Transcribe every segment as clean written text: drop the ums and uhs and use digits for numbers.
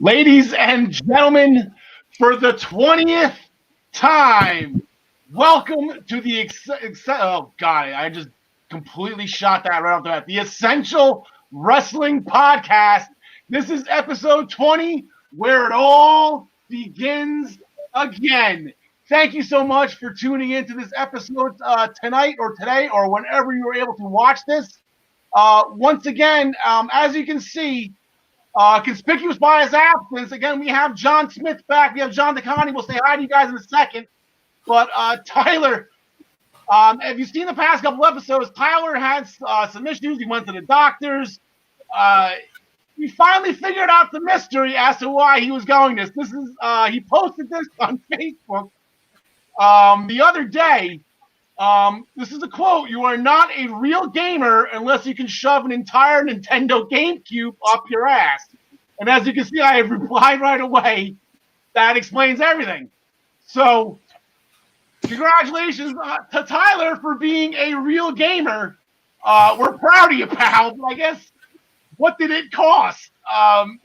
Ladies and gentlemen, for the 20th time, welcome to the oh god, I just completely shot that right off the bat. The Essential Wrestling Podcast. This is episode 20, where it all begins again. Thank you so much for tuning into this episode tonight or today or whenever you were able to watch this. Once again, as you can see, conspicuous by his absence, again, we have John Smith back. We have John DeConnie. We'll say hi to you guys in a second. But Tyler, if you've seen the past couple episodes, Tyler had some issues. He went to the doctors. We finally figured out the mystery as to why he was going this. This is he posted this on Facebook the other day. This is a quote: "You are not a real gamer unless you can shove an entire Nintendo GameCube up your ass." And as you can see, I have replied right away. That explains everything. So, congratulations to Tyler for being a real gamer. We're proud of you, pal. But I guess, what did it cost?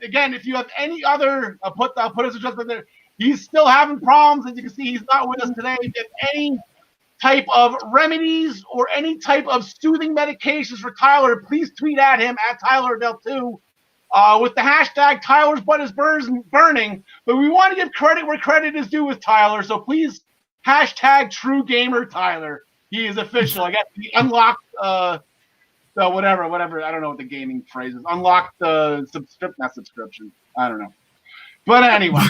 Again, if you have any other, I'll put his address in there. He's still having problems. As you can see, he's not with us today. If any type of remedies or any type of soothing medications for Tyler, please tweet at him at TylerDel2 with the hashtag Tyler's butt is burning. But we want to give credit where credit is due with Tyler, so please hashtag True Gamer Tyler. He is official. I guess he unlocked the whatever. I don't know what the gaming phrase is. Unlocked the subscription. I don't know. But anyway.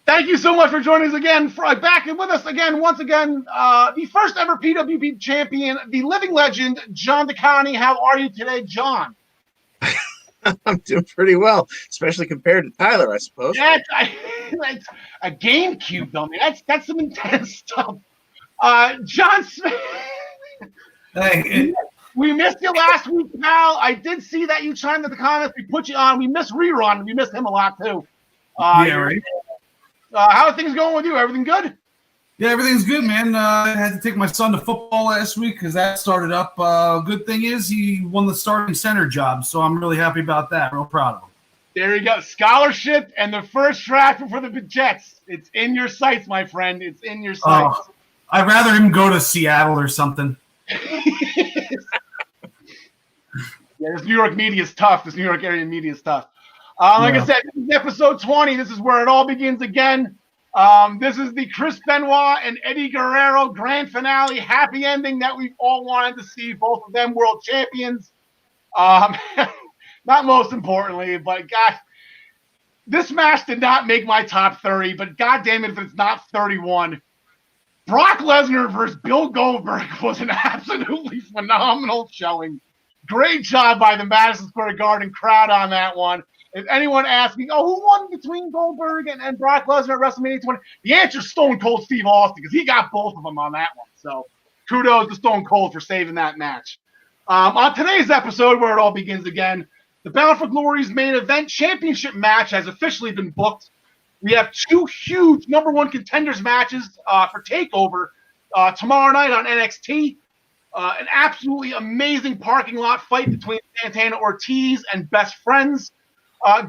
Thank you so much for joining us again. Back with us again, once again, the first ever PWP champion, the living legend, John DeConnie. How are you today, John? I'm doing pretty well, especially compared to Tyler, I suppose. That's a GameCube, though, man. That's some intense stuff. John Smith. Hey. We missed you last week, pal. I did see that you chimed in the comments. We put you on. We missed Rerun. We missed him a lot, too. Yeah, right. How are things going with you? Everything good? Yeah, everything's good, man. I had to take my son to football last week because that started up. Good thing is he won the starting center job, so I'm really happy about that. Real proud of him. There you go. Scholarship and the first draft for the Jets. It's in your sights, my friend. It's in your sights. I'd rather him go to Seattle or something. Yeah, this New York media is tough. This New York area media is tough. Like I said, this is episode 20. This is where it all begins again. This is the Chris Benoit and Eddie Guerrero grand finale, happy ending that we've all wanted to see. Both of them world champions. Not most importantly, but gosh, this match did not make my top 30, but God damn it if it's not 31. Brock Lesnar versus Bill Goldberg was an absolutely phenomenal showing. Great job by the Madison Square Garden crowd on that one. If anyone asks me, who won between Goldberg and Brock Lesnar at WrestleMania 20? The answer is Stone Cold Steve Austin, because he got both of them on that one. So kudos to Stone Cold for saving that match. On today's episode, where it all begins again, the Bound for Glory's main event championship match has officially been booked. We have two huge number one contenders matches for TakeOver tomorrow night on NXT. An absolutely amazing parking lot fight between Santana Ortiz and Best Friends.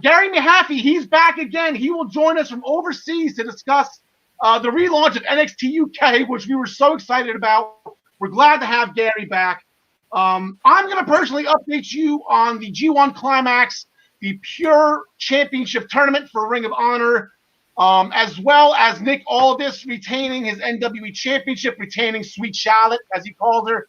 Gary Mahaffey, he's back again. He will join us from overseas to discuss the relaunch of NXT UK, which we were so excited about. We're glad to have Gary back. I'm going to personally update you on the G1 Climax, the Pure Championship Tournament for Ring of Honor, as well as Nick Aldis retaining his NWE Championship, retaining Sweet Charlotte, as he calls her.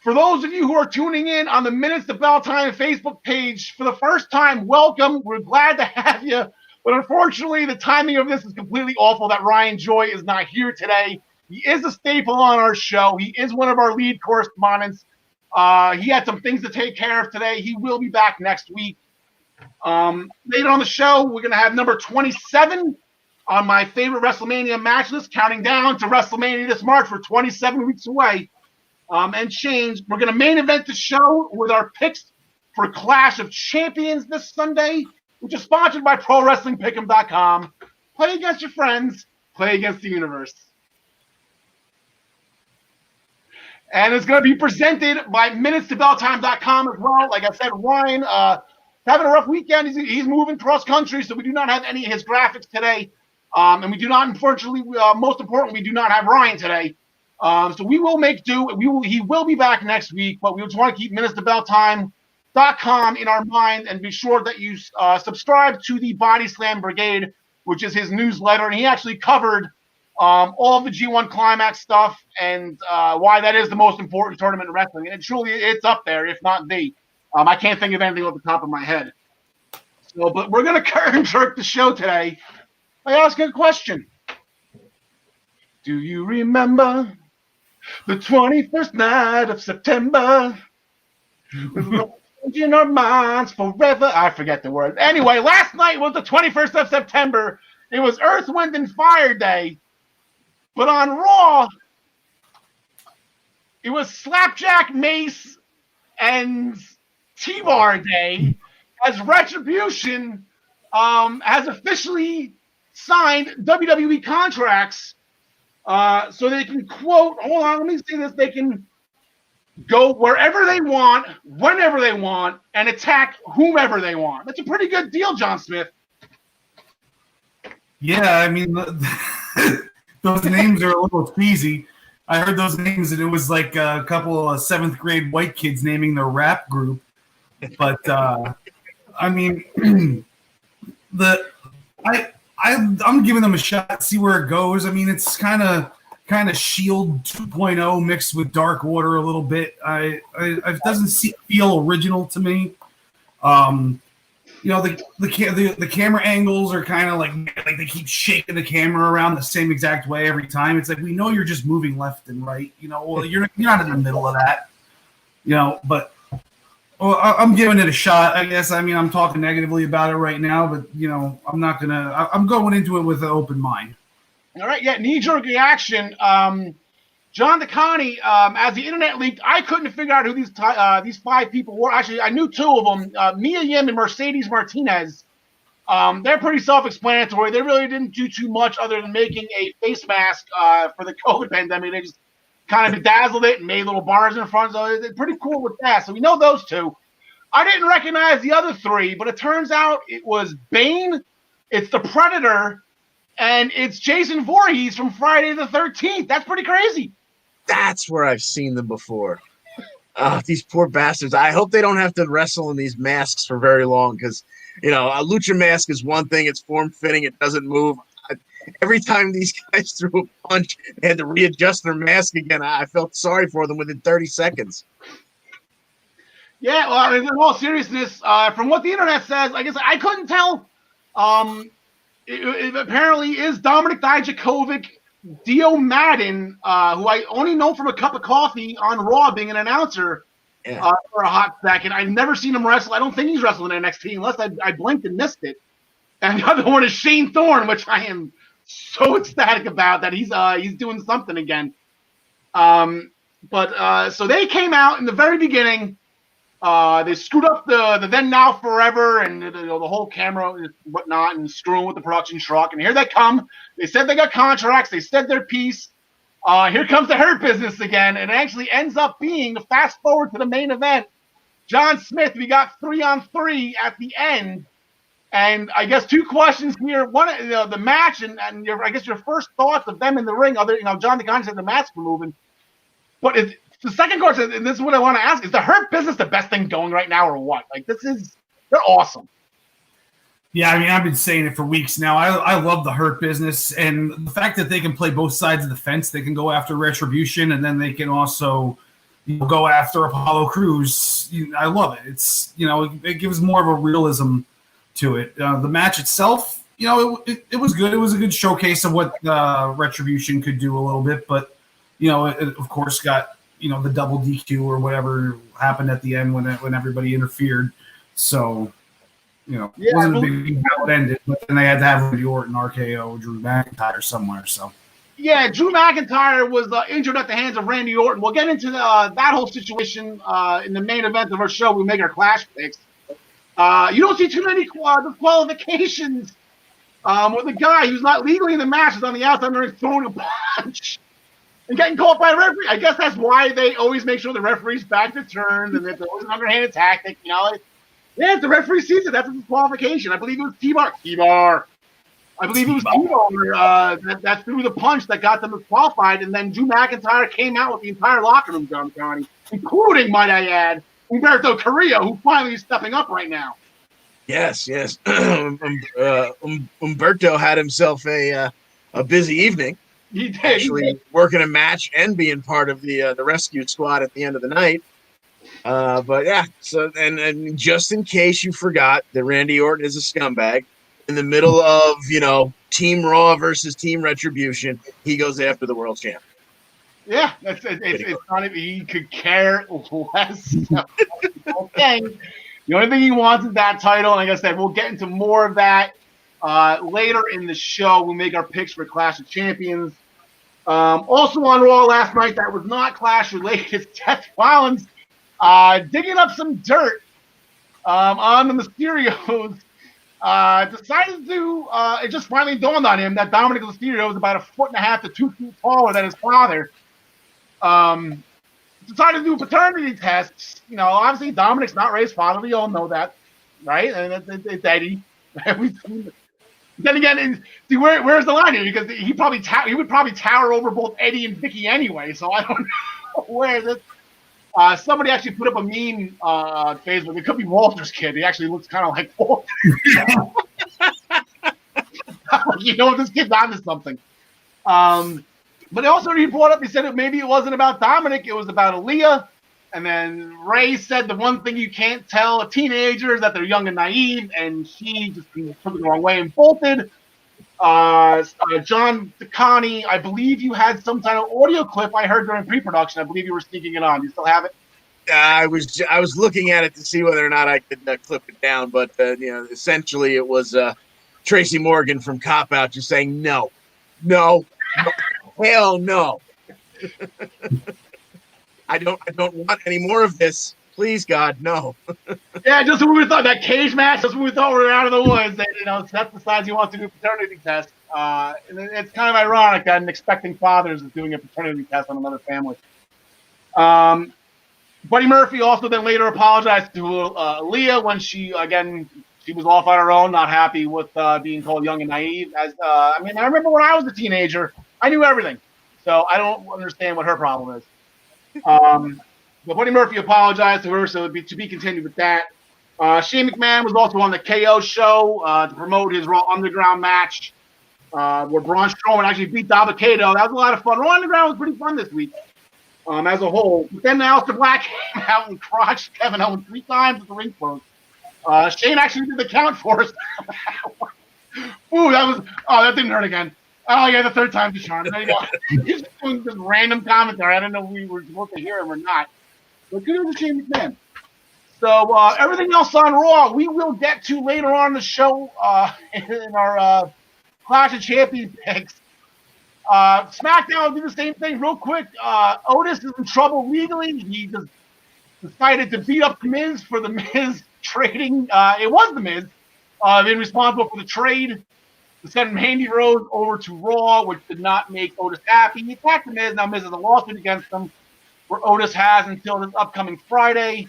For those of you who are tuning in on the Minutes to Bell Time Facebook page for the first time, welcome. We're glad to have you. But unfortunately, the timing of this is completely awful that Ryan Joy is not here today. He is a staple on our show. He is one of our lead correspondents. He had some things to take care of today. He will be back next week. Later on the show, we're going to have number 27 on my favorite WrestleMania match list, counting down to WrestleMania this March. We're 27 weeks away. And change. We're going to main event the show with our picks for Clash of Champions this Sunday, which is sponsored by ProWrestlingPick'em.com. Play against your friends. Play against the universe. And it's going to be presented by MinutesToBellTime.com as well. Like I said, Ryan having a rough weekend. He's moving cross country, so we do not have any of his graphics today. And we do not, unfortunately, most importantly, we do not have Ryan today. So we will make do. He will be back next week, but we just want to keep minutesabouttime.com in our mind, and be sure that you subscribe to the Body Slam Brigade, which is his newsletter. And he actually covered all of the G1 Climax stuff and why that is the most important tournament in wrestling. And truly, it's up there, if not the. I can't think of anything off the top of my head. So, but we're going to curtain jerk the show today by asking a question. Do you remember the 21st night of September? In our minds forever. I forget the word. Anyway, last night was the 21st of September. It was Earth, Wind, and Fire Day. But on Raw, it was Slapjack, Mace, and T-Bar Day, as Retribution has officially signed WWE contracts so they can quote, hold on, let me see this, they can go wherever they want, whenever they want, and attack whomever they want. That's a pretty good deal, John Smith. Yeah, I mean, those names are a little cheesy. I heard those names, and it was like a couple of 7th grade white kids naming their rap group. But I mean, I'm giving them a shot, see where it goes. I mean, it's kind of Shield 2.0 mixed with Dark Order a little bit. It doesn't feel original to me. You know, the camera angles are kind of like they keep shaking the camera around the same exact way every time. It's like, we know you're just moving left and right. You know, well, you're not in the middle of that. You know, but I'm giving it a shot, I guess. I mean, I'm talking negatively about it right now, but you know, I'm going into it with an open mind. All right, yeah, knee-jerk reaction. John DeConnie, as the internet leaked, I couldn't figure out who these 5 people were. Actually, I knew 2 of them, Mia Yim and Mercedes Martinez. They're pretty self-explanatory. They really didn't do too much other than making a face mask for the COVID pandemic. They just kind of bedazzled it and made little bars in front. So they're pretty cool with that. So we know those 2. I didn't recognize the other 3, but it turns out it was Bane, it's the Predator, and it's Jason Voorhees from Friday the 13th. That's pretty crazy. That's where I've seen them before. These poor bastards. I hope they don't have to wrestle in these masks for very long, because, you know, a lucha mask is one thing. It's form-fitting. It doesn't move. Every time these guys threw a punch, they had to readjust their mask again. I felt sorry for them within 30 seconds. Yeah, well, in all seriousness, from what the internet says, I guess I couldn't tell. It apparently is Dominic Dijakovic, Dio Madden, who I only know from a cup of coffee on Raw being an announcer for a hot second. I've never seen him wrestle. I don't think he's wrestling in NXT unless I blinked and missed it. And the other one is Shane Thorne, which I am so ecstatic about that he's doing something again. So they came out in the very beginning. They screwed up the Then Now Forever and the whole camera and whatnot, and screwing with the production truck. And here they come. They said they got contracts. They said their piece. Here comes the Hurt Business again. And it actually ends up being, to fast forward to the main event, John Smith, we got 3-on-3 at the end. And I guess 2 questions here. One, the match, and I guess your first thoughts of them in the ring. John DeConnie said the masks were moving. But the second question, and this is what I want to ask, is the Hurt Business the best thing going right now, or what? Like, they're awesome. Yeah, I mean, I've been saying it for weeks now. I love the Hurt Business, and the fact that they can play both sides of the fence. They can go after Retribution, and then they can also go after Apollo Crews. I love it. It's, it gives more of a realism to it. The match itself, it was good. It was a good showcase of what Retribution could do a little bit, but it of course got the double DQ or whatever happened at the end when everybody interfered. So it wasn't a big deal how it ended, but then they had to have Randy Orton, RKO, Drew McIntyre somewhere. So yeah, Drew McIntyre was injured at the hands of Randy Orton. We'll get into that whole situation in the main event of our show. We make our Clash picks. You don't see too many qualifications with a guy who's not legally in the match is on the outside and throwing a punch and getting caught by a referee. I guess that's why they always make sure the referee's back to turns and that there's always an underhanded tactic. Yeah, it's the referee sees it. That's a disqualification. I believe it was T-Bar. T-Bar. I believe it was T-Bar that threw the punch that got them disqualified, and then Drew McIntyre came out with the entire locker room, John County, including, might I add, Humberto Carrillo, who finally is stepping up right now. Yes. Umberto had himself a busy evening. He did. Actually working a match and being part of the rescue squad at the end of the night. But yeah, so and just in case you forgot that Randy Orton is a scumbag, in the middle of, Team Raw versus Team Retribution, he goes after the world champ. Yeah, it's not even, he could care less. Okay. The only thing he wants is that title. And like I said, we'll get into more of that later in the show. We'll make our picks for Clash of Champions. Also on Raw last night, that was not Clash related. Seth Rollins digging up some dirt on the Mysterios. Decided to, it just finally dawned on him that Dominic Mysterio is about 1.5 to 2 feet taller than his father. Decided to do paternity tests. Obviously Dominic's not Ray's father. We all know that, right? And it's Eddie. Then again, see where's the line here? Because he would probably tower over both Eddie and Vicky anyway. So I don't know where this. Somebody actually put up a meme on Facebook. It could be Walter's kid. He actually looks kind of like Walter. This kid's onto something. But also he brought up, he said maybe it wasn't about Dominic, it was about Aaliyah. And then Ray said the one thing you can't tell a teenager is that they're young and naive, and she just took it the wrong way and bolted. John DeConnie, I believe you had some kind of audio clip I heard during pre-production. I believe you were sneaking it on. Do you still have it? I was looking at it to see whether or not I could clip it down, but essentially it was Tracy Morgan from Cop Out just saying no, hell no. I don't want any more of this. Please, God, no. Yeah, just when we thought that cage match, just when we thought we were out of the woods, Seth decides he wants to do a paternity test. And it's kind of ironic that an expecting father is doing a paternity test on another family. Buddy Murphy also then later apologized to Aaliyah when she was off on her own, not happy with being called young and naive. I remember when I was a teenager, I knew everything. So I don't understand what her problem is. But Buddy Murphy apologized to her, so to be continued with that. Shane McMahon was also on the KO show to promote his Raw Underground match, where Braun Strowman actually beat Dabba-Kato. That was a lot of fun. Raw Underground was pretty fun this week as a whole. But then Aleister Black came out and crotched Kevin Owens 3 times at the ring post. Shane actually did the count for us. Ooh, that didn't hurt again. Oh, yeah, the 3rd time's the charm. There you go. He's just doing this random commentary. I don't know if we were supposed to hear him or not. But good to Shane McMahon. So everything else on Raw, we will get to later on in the show in our Clash of Champions picks. SmackDown will do the same thing real quick. Otis is in trouble legally. He just decided to beat up The Miz for The Miz trading. It was The Miz being responsible for the trade to send Mandy Rose over to Raw, which did not make Otis happy. He attacked The Miz. Now Miz has a lawsuit against him, where Otis has until this upcoming Friday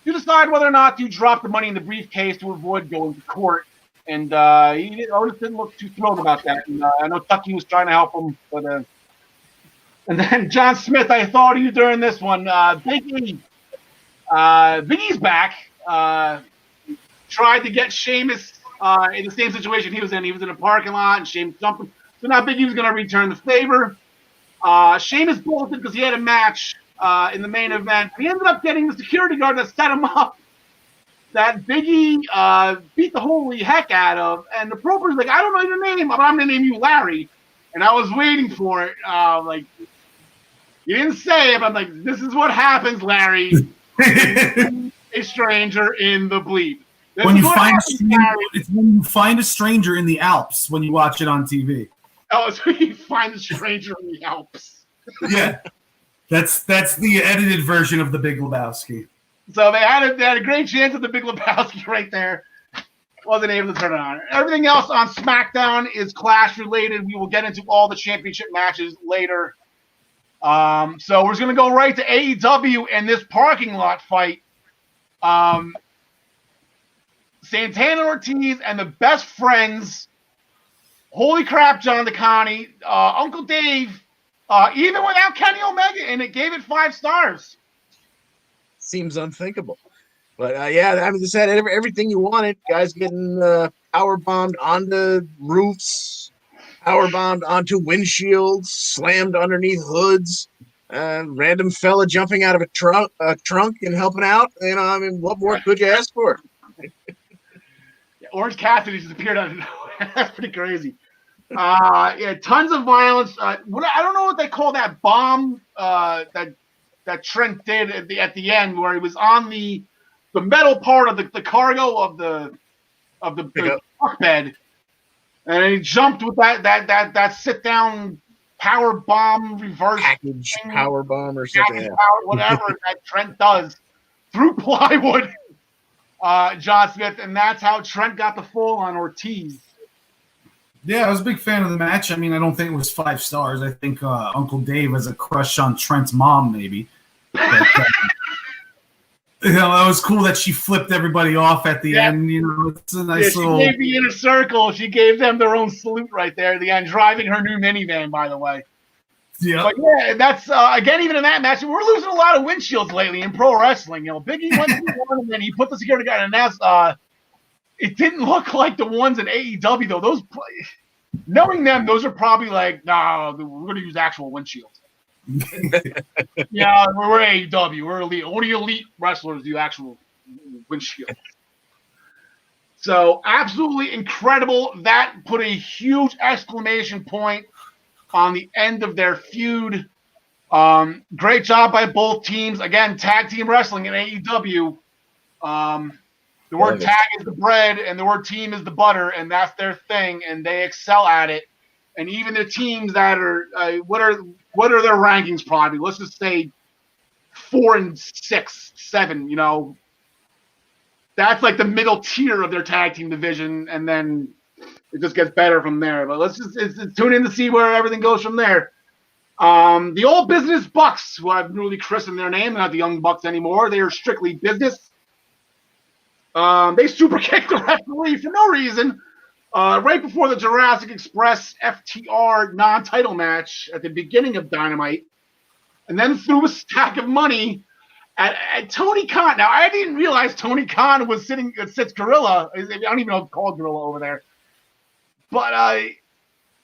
to decide whether or not to drop the money in the briefcase to avoid going to court. And Otis didn't look too thrilled about that. And I know Tucky was trying to help him. But and then John Smith, I thought of you during this one. Big E. Big E's back. Tried to get Sheamus in the same situation he was in. He was in a parking lot and Sheamus jumped him. So now Big E was going to return the favor. Sheamus bolted because he had a match in the main event. He ended up getting the security guard that set him up that Big E beat the holy heck out of. And the promoter's like, I don't know your name, but I'm going to name you Larry. And I was waiting for it. Like, you didn't say it, but I'm like, this is what happens, Larry. A stranger in the bleep. When you find a stranger in the Alps when you watch it on TV. Oh, so you find a stranger in the Alps. Yeah. That's the edited version of The Big Lebowski. So they had a great chance at The Big Lebowski right there. Wasn't able to turn it on. Everything else on SmackDown is Clash related. We will get into all the championship matches later. So we're just going to go right to AEW and this parking lot fight. Santana Ortiz and the best friends. Holy crap, John DeConnie, Uncle Dave, even without Kenny Omega, and it gave it 5 stars. Seems unthinkable. But yeah, I mean, this had everything you wanted. Guys getting power bombed onto roofs, power bombed onto windshields, slammed underneath hoods. Random fella jumping out of a trunk and helping out. You know, I mean, what more could you ask for? Orange Cassidy just appeared out of nowhere. That's pretty crazy. Yeah, tons of violence. I don't know what they call that bomb that Trent did at the end, where he was on the metal part of the cargo of the truck bed, and he jumped with that sit down power bomb reverse package thing, power bomb or something, whatever that Trent does through plywood. John Smith, and that's how Trent got the fall on Ortiz. Yeah, I was a big fan of the match. I mean, I don't think it was 5 stars. I think Uncle Dave has a crush on Trent's mom, maybe. But, you know, it was cool that she flipped everybody off at the end. You know, it's a nice little. She gave the inner circle. She gave them their own salute right there at the end, driving her new minivan, by the way. Yeah. But yeah, that's again, even in that match, we're losing a lot of windshields lately in pro wrestling. You know, Big E went to one and then he put the security guard, and that's it didn't look like the ones in AEW though. Those, knowing them, those are probably like, nah, we're gonna use actual windshields. Yeah, we're AEW. We're elite. Only elite wrestlers do actual windshields. So absolutely incredible. That put a huge exclamation point on the end of their feud. Great job by both teams. Again, tag team wrestling in AEW. The word tag is the bread and the word team is the butter, and that's their thing, and they excel at it. And even the teams that are what are their rankings probably? Let's just say 4 and 6, 7, you know. That's like the middle tier of their tag team division, and then it just gets better from there. But let's just tune in to see where everything goes from there. The Old Business Bucks, who I've newly christened their name, they're not the Young Bucks anymore. They are strictly business. They super kicked the referee for no reason. Right before the Jurassic Express FTR non-title match at the beginning of Dynamite, and then threw a stack of money at Tony Khan. Now, I didn't realize Tony Khan was sits Gorilla. I don't even know if it's called Gorilla over there. But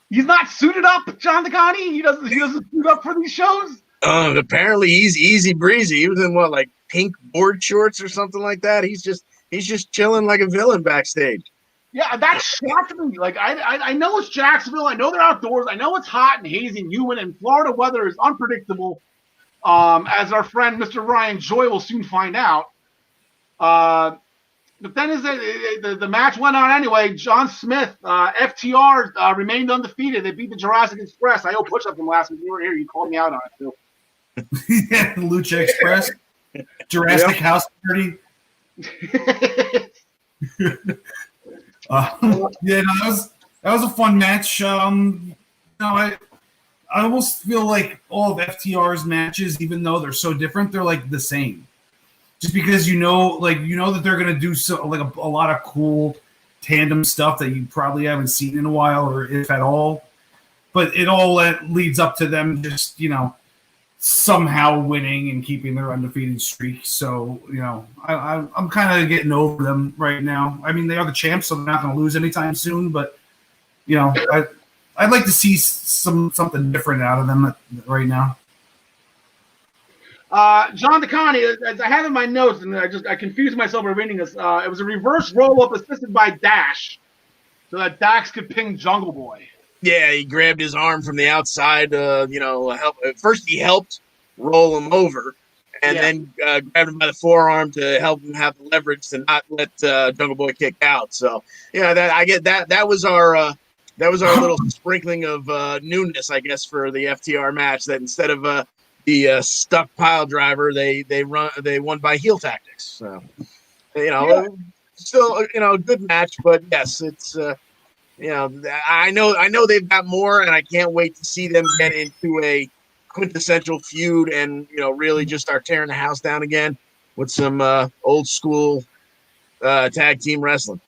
he's not suited up, John DeConnie. He doesn't suit up for these shows. Apparently he's easy breezy. He was in what, like pink board shorts or something like that. He's just chilling like a villain backstage. Yeah, that shocked me. Like I know it's Jacksonville. I know they're outdoors. I know it's hot and hazy and humid, and Florida weather is unpredictable. As our friend Mr. Ryan Joy will soon find out. But then the match went on anyway. John Smith, FTR remained undefeated. They beat the Jurassic Express. I owe push-up from last week. You were here. You called me out on it too. Yeah, Lucha Express, Jurassic House Party. Yeah, no, that was a fun match. I almost feel like all of FTR's matches, even though they're so different, they're like the same. Just because you know that they're gonna do a lot of cool tandem stuff that you probably haven't seen in a while, or if at all. But it all leads up to them just somehow winning and keeping their undefeated streak. So I'm kind of getting over them right now. I mean, they are the champs, so they're not going to lose anytime soon. But I'd like to see something different out of them right now. John DeConnie, as I have in my notes, and I confused myself by reading this. It was a reverse roll-up assisted by Dash, so that Dax could ping Jungle Boy. Yeah, he grabbed his arm from the outside. First he helped roll him over, and then grabbed him by the forearm to help him have the leverage to not let Jungle Boy kick out. So I get that. That was our little sprinkling of newness, I guess, for the FTR match. That instead of the stuck pile driver, they won by heel tactics. So still a good match, but yes, it's. I know they've got more, and I can't wait to see them get into a quintessential feud and really just start tearing the house down again with some old school tag team wrestling.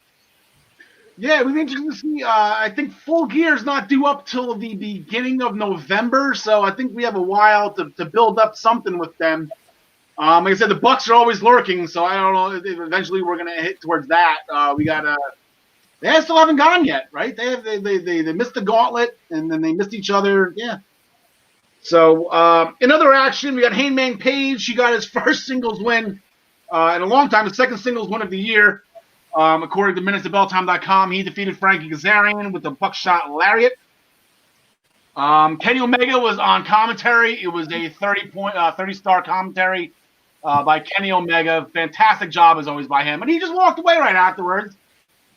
Yeah, it was interesting to see. I think Full Gear's not due up till the beginning of November, so I think we have a while to build up something with them. Like I said, the Bucks are always lurking, so I don't know if eventually we're gonna hit towards that. They still haven't gone yet, right? They missed the gauntlet, and then they missed each other. Yeah. So in other action, we got Hangman Page. He got his first singles win in a long time, his second singles win of the year. According to minutesofbelltime.com, he defeated Frankie Kazarian with the buckshot lariat. Kenny Omega was on commentary. It was a 30-star commentary by Kenny Omega. Fantastic job as always by him. And he just walked away right afterwards.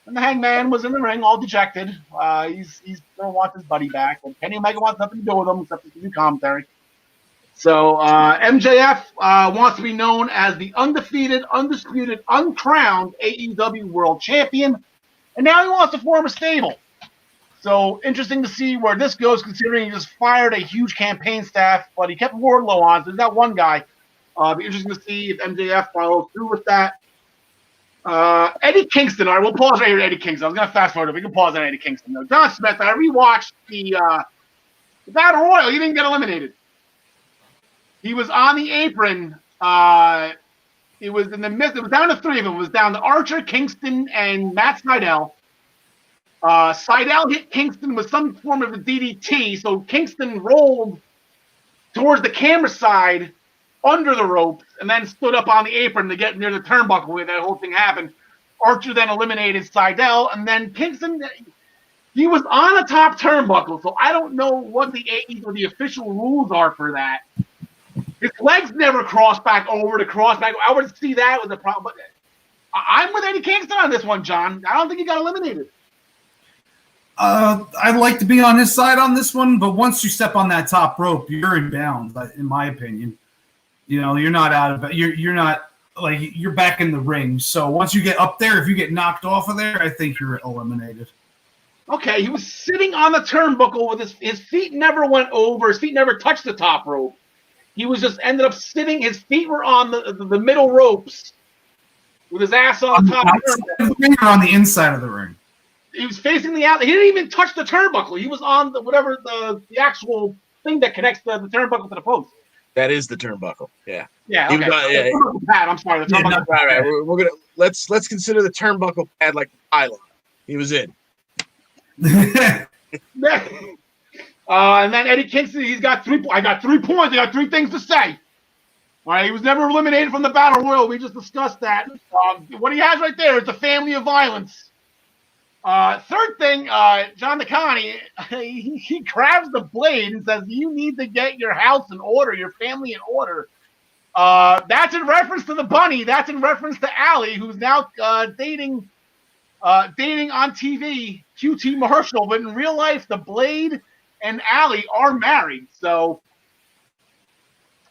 And the Hangman was in the ring, all dejected. He's gonna want his buddy back. And Kenny Omega wants nothing to do with him except to do commentary. So MJF wants to be known as the undefeated, undisputed, uncrowned AEW World Champion, and now he wants to form a stable. So interesting to see where this goes, considering he just fired a huge campaign staff, but he kept Wardlow on. So he's got one guy. Be interesting to see if MJF follows through with that. Eddie Kingston. All right, we'll pause right here at Eddie Kingston. I was going to fast forward. We can pause on Eddie Kingston. Though. John Smith, I rewatched the Battle Royal. He didn't get eliminated. He was on the apron. It was in the midst. It was down to three of them. It was down to Archer, Kingston, and Matt Sydal. Sydal hit Kingston with some form of a DDT, so Kingston rolled towards the camera side under the ropes and then stood up on the apron to get near the turnbuckle where that whole thing happened. Archer then eliminated Sydal, and then Kingston, he was on the top turnbuckle, so I don't know what the official rules are for that. His legs never crossed back over to cross back. I would see that was a problem. But I'm with Eddie Kingston on this one, John. I don't think he got eliminated. I'd like to be on his side on this one, but once you step on that top rope, you're in bounds, in my opinion. You know, you're not out of it. You're not like you're back in the ring. So once you get up there, if you get knocked off of there, I think you're eliminated. Okay, he was sitting on the turnbuckle with his feet never went over. His feet never touched the top rope. He was just ended up sitting. His feet were on the middle ropes with his ass on top of the ring or on the inside of the ring. He was facing the outlet. He didn't even touch the turnbuckle. He was on the actual thing that connects the turnbuckle to the post. That is the turnbuckle. Yeah. Yeah. Okay. Pad. I'm sorry. The turnbuckle. Right. We're gonna let's consider the turnbuckle pad like the pilot. He was in. And then Eddie Kingston, he's got 3 points. I got 3 points. I got 3 things to say. All right, he was never eliminated from the Battle Royal. We just discussed that. What he has right there is a family of violence. Third thing, John DeConnie, he grabs the blade and says, "You need to get your house in order, your family in order." That's in reference to the bunny. That's in reference to Allie, who's now dating on TV, QT Marshall, but in real life, the Blade and Allie are married. So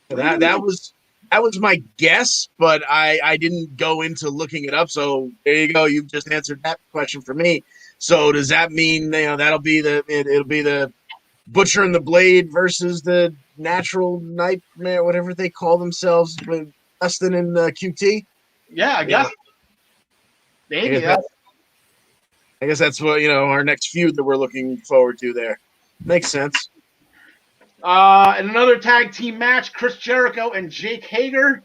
that was my guess, but I didn't go into looking it up. So there you go. You've just answered that question for me. So does that mean that'll be it'll be the Butcher and the Blade versus the Natural Nightmare, whatever they call themselves, Wrasslin and QT? Yeah, I guess. Maybe. I guess that's what our next feud that we're looking forward to there. Makes sense. In another tag team match, Chris Jericho and Jake Hager.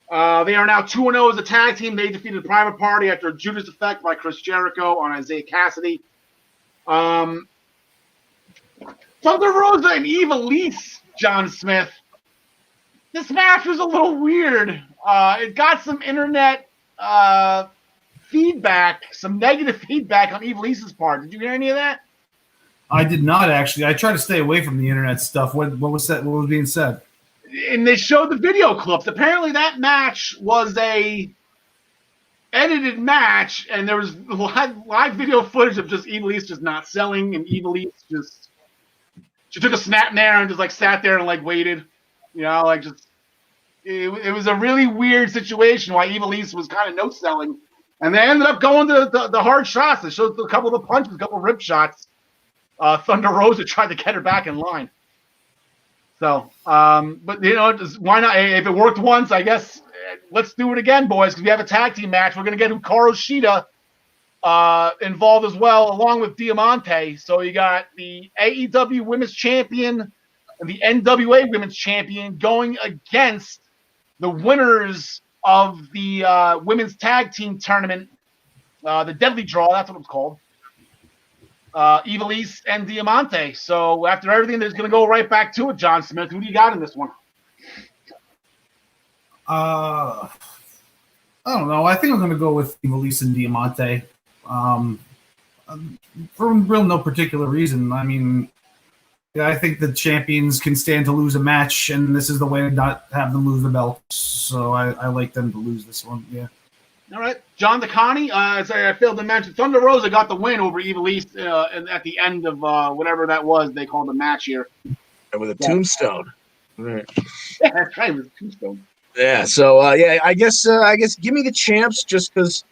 They are now 2-0 as a tag team. They defeated Private Party after a Judas Effect by Chris Jericho on Isaiah Cassidy. Thunder Rosa and Eva Lise, John Smith. This match was a little weird. It got some internet feedback, some negative feedback on Eva Lise's part. Did you hear any of that? I did not actually. I try to stay away from the internet stuff. What was that? What was being said? And they showed the video clips. Apparently, that match was a edited match, and there was live video footage of just Eva Lise just not selling, and Eva Lise she took a snap and just sat there and waited, it was a really weird situation why Eva Lise was kind of no selling, and they ended up going to the hard shots. They showed a couple of the punches, a couple of rib shots. Thunder Rosa tried to get her back in line. So, but why not? If it worked once, I guess let's do it again, boys, because we have a tag team match. We're going to get Hikaru Shida involved as well, along with Diamante. So you got the AEW Women's Champion and the NWA Women's Champion going against the winners of the Women's Tag Team Tournament, the Deadly Draw, that's what it's called. Ivelisse and Diamante. So after everything, there's going to go right back to it, John Smith. Who do you got in this one? I don't know. I think I'm going to go with Ivelisse and Diamante. For real, no particular reason. I mean, I think the champions can stand to lose a match, and this is the way to not have them lose the belts. So I like them to lose this one. Yeah. All right, John DeConnie. Sorry, I failed to mention Thunder Rosa got the win over Ivelisse at the end of whatever that was they called the match here. And with a tombstone. Right. Yeah, that's right, with a tombstone. Yeah. So I guess give me the champs just because.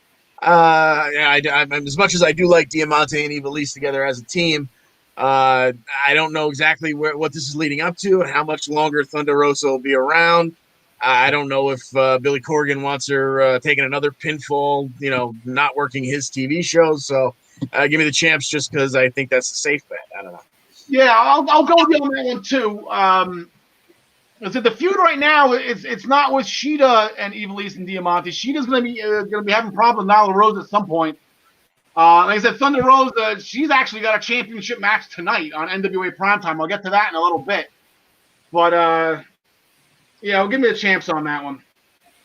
I'm as much as I do like Diamante and Ivelisse together as a team. I don't know exactly what this is leading up to and how much longer Thunder Rosa will be around. I don't know if Billy Corgan wants her taking another pinfall, not working his TV shows. So give me the champs just because I think that's a safe bet. I don't know. Yeah, I'll go with you on that one too. So the feud right now it's not with Shida and Ivelisse and Diamante. Shida's going to be having problems with Nyla Rose at some point. Like I said, Thunder Rosa, she's actually got a championship match tonight on NWA Primetime. I'll get to that in a little bit. But yeah, well, give me the champs on that one.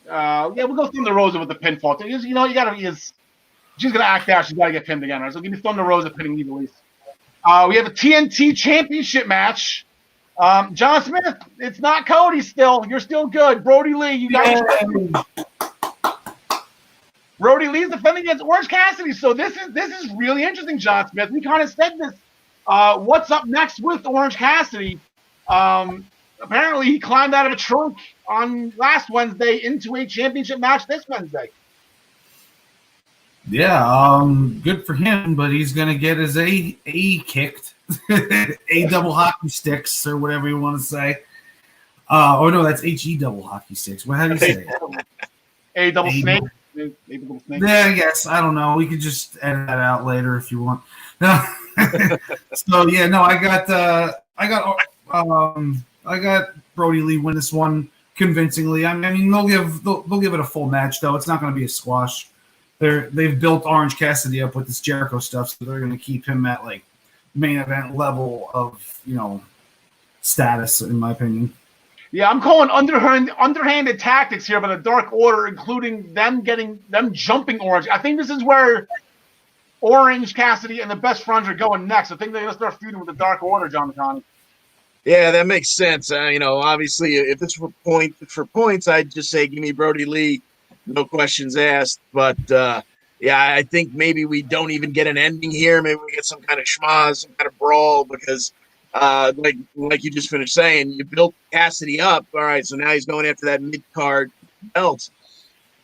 Yeah, we'll go Thunder Rosa with the pinfall. You got to. She's gonna act out. She's got to get pinned again. Right? So give me Thunder Rosa pinning Ivelisse. We have a TNT Championship match. John Smith, it's not Cody. Still, you're still good. Brody Lee, you got. Brody Lee's defending against Orange Cassidy. So this is really interesting, John Smith. We kind of said this. What's up next with Orange Cassidy? Apparently, he climbed out of a trunk on last Wednesday into a championship match this Wednesday. Yeah, good for him, but he's going to get his A kicked. A double hockey sticks, or whatever you want to say. Oh, no, that's HE double hockey sticks. How do you say it? A double snake. Yeah, I guess. I don't know. We could just edit that out later if you want. No. So, yeah, no, I got Brody Lee win this one convincingly. I mean, they'll give it a full match though. It's not going to be a squash. They've built Orange Cassidy up with this Jericho stuff, so they're going to keep him at like main event level of status, in my opinion. Yeah, I'm calling underhanded tactics here by the Dark Order, including them jumping Orange. I think this is where Orange Cassidy and the Best Friends are going next. I think they're going to start feuding with the Dark Order, John McConney. Yeah, that makes sense. Obviously, if it's for points, I'd just say give me Brody Lee, no questions asked. But yeah, I think maybe we don't even get an ending here. Maybe we get some kind of schmaz, some kind of brawl, because like you just finished saying, you built Cassidy up. All right, so now he's going after that mid-card belt.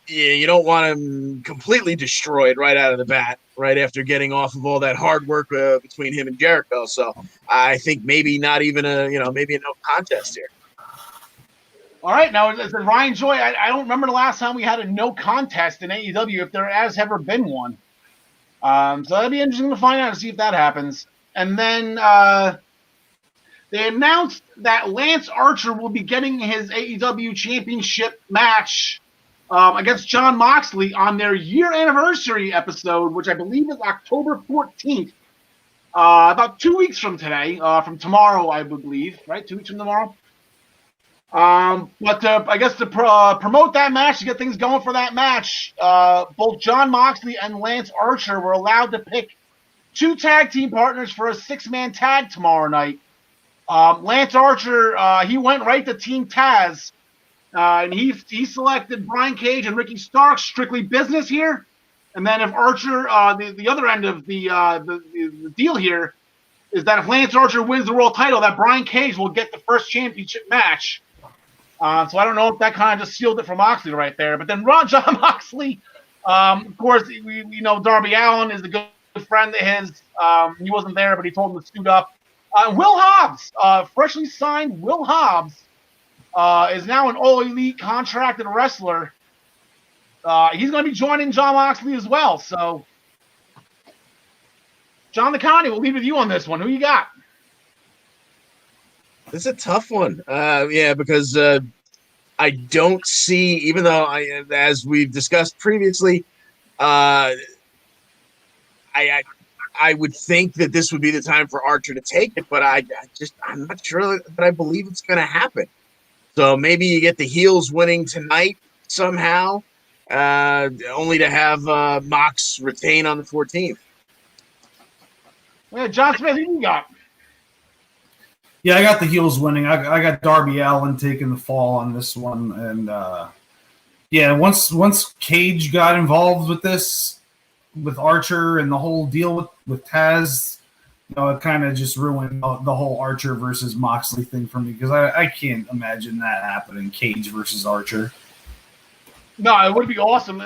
Yeah, you don't want him completely destroyed right out of the bat, right after getting off of all that hard work between him and Jericho. So I think maybe not even maybe a no contest here. All right, now as Ryan Joy, I don't remember the last time we had a no contest in AEW, if there has ever been one. So that'd be interesting to find out and see if that happens. And then they announced that Lance Archer will be getting his AEW championship match against Jon Moxley on their year anniversary episode, which I believe is October 14th, about 2 weeks from today, from tomorrow, I believe, right? 2 weeks from tomorrow. But I guess to promote that match, to get things going for that match, both Jon Moxley and Lance Archer were allowed to pick 2 tag team partners for a 6-man tag tomorrow night. Lance Archer, he went right to Team Taz. And he selected Brian Cage and Ricky Starks, strictly business here. And then if Archer, the other end of the deal here is that if Lance Archer wins the world title, that Brian Cage will get the first championship match. So I don't know if that kind of just sealed it for Moxley right there. But then Jon Moxley, of course, we know Darby Allin is a good friend of his. He wasn't there, but he told him to suit up. Will Hobbs, freshly signed Will Hobbs, is now an all-elite contracted wrestler. He's going to be joining John Moxley as well. So, John the Connie, we'll leave with you on this one. Who you got? This is a tough one. Because I don't see, even though as we've discussed previously, I would think that this would be the time for Archer to take it, but I'm not sure that I believe it's going to happen. So maybe you get the heels winning tonight somehow, only to have Mox retain on the 14th. Yeah, John Smith, who you got? Yeah, I got the heels winning. I got Darby Allin taking the fall on this one, and once Cage got involved with this, with Archer and the whole deal with Taz, it kind of just ruined the whole Archer versus Moxley thing for me, because I can't imagine that happening. Cage versus Archer. No, it would be awesome.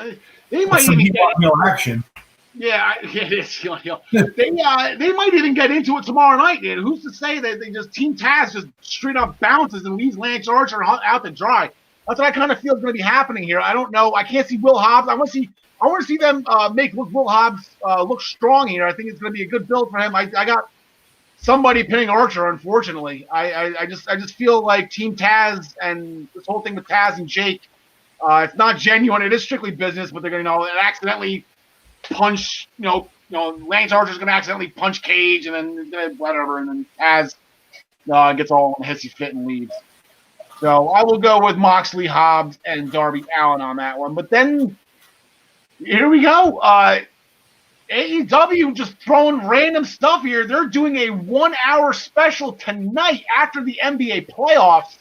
They might some even get action. Yeah, it is. They might even get into it tomorrow night, dude. Who's to say that they just Team Taz just straight up bounces and leaves Lance Archer out to dry? That's what I kind of feel is going to be happening here. I don't know. I can't see Will Hobbs. I want to see them make Will Hobbs look strong here. I think it's going to be a good build for him. I got somebody pinning Archer. Unfortunately, I just feel like Team Taz and this whole thing with Taz and Jake, it's not genuine. It is strictly business, but they're going to accidentally punch, Lance Archer's going to accidentally punch Cage, and then whatever, and then Taz gets all in a hissy fit and leaves. So I will go with Moxley, Hobbs, and Darby Allin on that one. But then here we go. AEW just throwing random stuff here. They're doing a 1-hour special tonight after the NBA playoffs.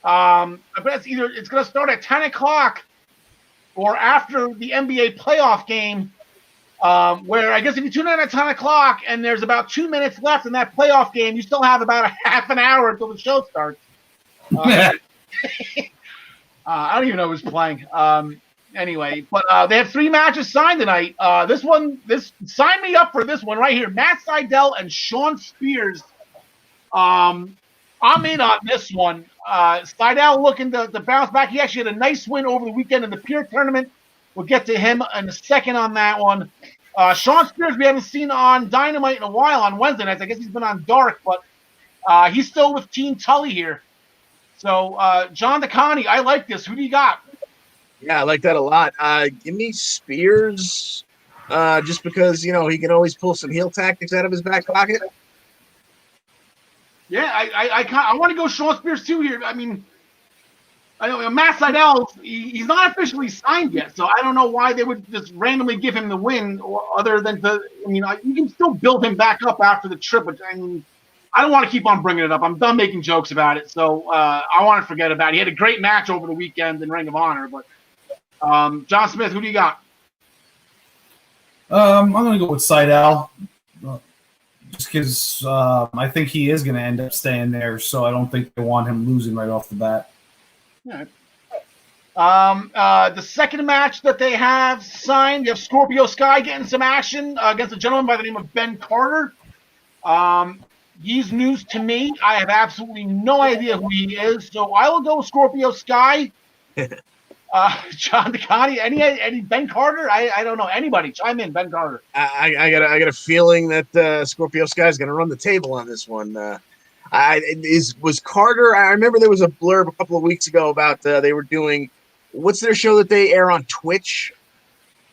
I bet it's going to start at 10 o'clock or after the NBA playoff game, where I guess if you tune in at 10 o'clock and there's about 2 minutes left in that playoff game, you still have about a half an hour until the show starts. I don't even know who's playing. Anyway, but they have 3 matches signed tonight. Sign me up for this one right here. Matt Sydal and Shawn Spears. I'm in on this one. Sydal looking to bounce back. He actually had a nice win over the weekend in the Pure tournament. We'll get to him in a second on that one. Shawn Spears we haven't seen on Dynamite in a while on Wednesday nights. I guess he's been on Dark, but he's still with Team Tully here. So, John DeConnie, I like this. Who do you got? Yeah, I like that a lot. Give me Spears, just because, he can always pull some heel tactics out of his back pocket. Yeah, I want to go Shawn Spears too here. I mean, I know Matt Sydal, he's not officially signed yet, so I don't know why they would just randomly give him the win, other than you can still build him back up after the trip, but I mean, I don't want to keep on bringing it up. I'm done making jokes about it, so I want to forget about it. He had a great match over the weekend in Ring of Honor, but John Smith, who do you got? I'm going to go with Sydal. Just because I think he is going to end up staying there, so I don't think they want him losing right off the bat. All right. The second match that they have signed, you have Scorpio Sky getting some action against a gentleman by the name of Ben Carter. He's news to me. I have absolutely no idea who he is, so I will go with Scorpio Sky. John DeConnie, any Ben Carter? I don't know. Anybody chime in, Ben Carter. I got a feeling that Scorpio Sky is going to run the table on this one. Was Carter? I remember there was a blurb a couple of weeks ago about they were doing, what's their show that they air on Twitch?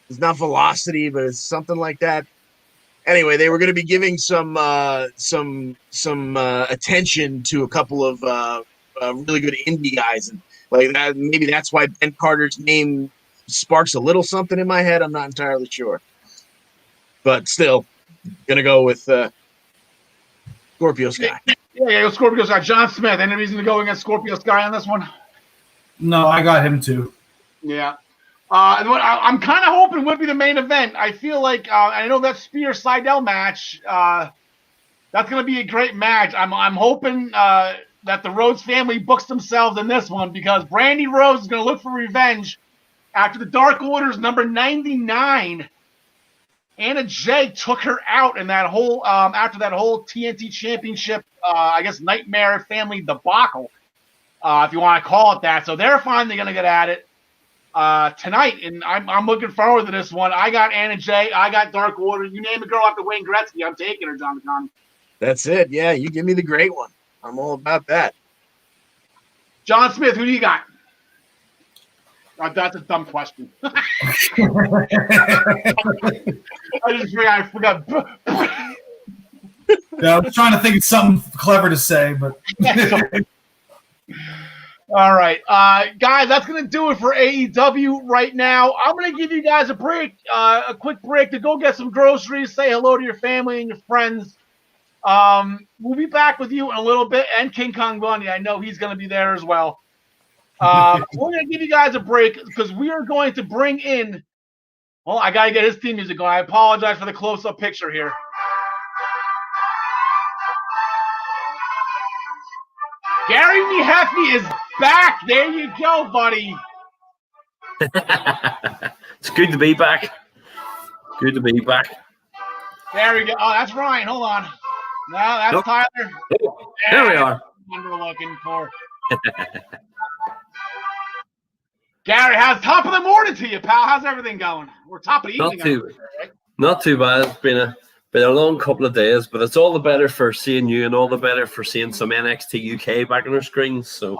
It's not Velocity, but it's something like that. Anyway, they were going to be giving some attention to a couple of really good indie guys, and like that, maybe that's why Ben Carter's name sparks a little something in my head. I'm not entirely sure, but still, gonna go with Scorpio Sky. Yeah, Scorpio Sky. John Smith. Any reason to go against Scorpio Sky on this one? No, I got him too. Yeah. I'm kind of hoping would be the main event. I feel like I know that Spears Sydal match. That's going to be a great match. I'm hoping that the Rhodes family books themselves in this one, because Brandy Rhodes is going to look for revenge after the Dark Order's number 99. Anna Jay took her out in that whole after that whole TNT Championship, I guess Nightmare Family debacle, if you want to call it that. So they're finally going to get at it. tonight, and I'm looking forward to this one. I got Anna Jay. I got Dark Water. You name a girl after Wayne Gretzky, I'm taking her, Jonathan. That's it. Yeah, you give me the great one. I'm all about that. John Smith, who do you got? That's a dumb question. I forgot. Yeah, I was trying to think of something clever to say, but all right, guys, that's gonna do it for AEW right now. I'm gonna give you guys a break, a quick break to go get some groceries, say hello to your family and your friends. We'll be back with you in a little bit, and King Kong Bundy. I know he's gonna be there as well. We're gonna give you guys a break because we are going to bring in. Well, I gotta get his theme music going. I apologize for the close-up picture here. Gary Hefty is back. There you go, buddy. It's good to be back. Good to be back. There we go. Oh, that's Ryan. Hold on. No, that's Nope. Tyler. There we are. What we're looking for. Gary, how's top of the morning to you, pal? How's everything going? We're top of the evening. Not too bad. It's been a long couple of days, but it's all the better for seeing you and all the better for seeing some NXT UK back on our screens. So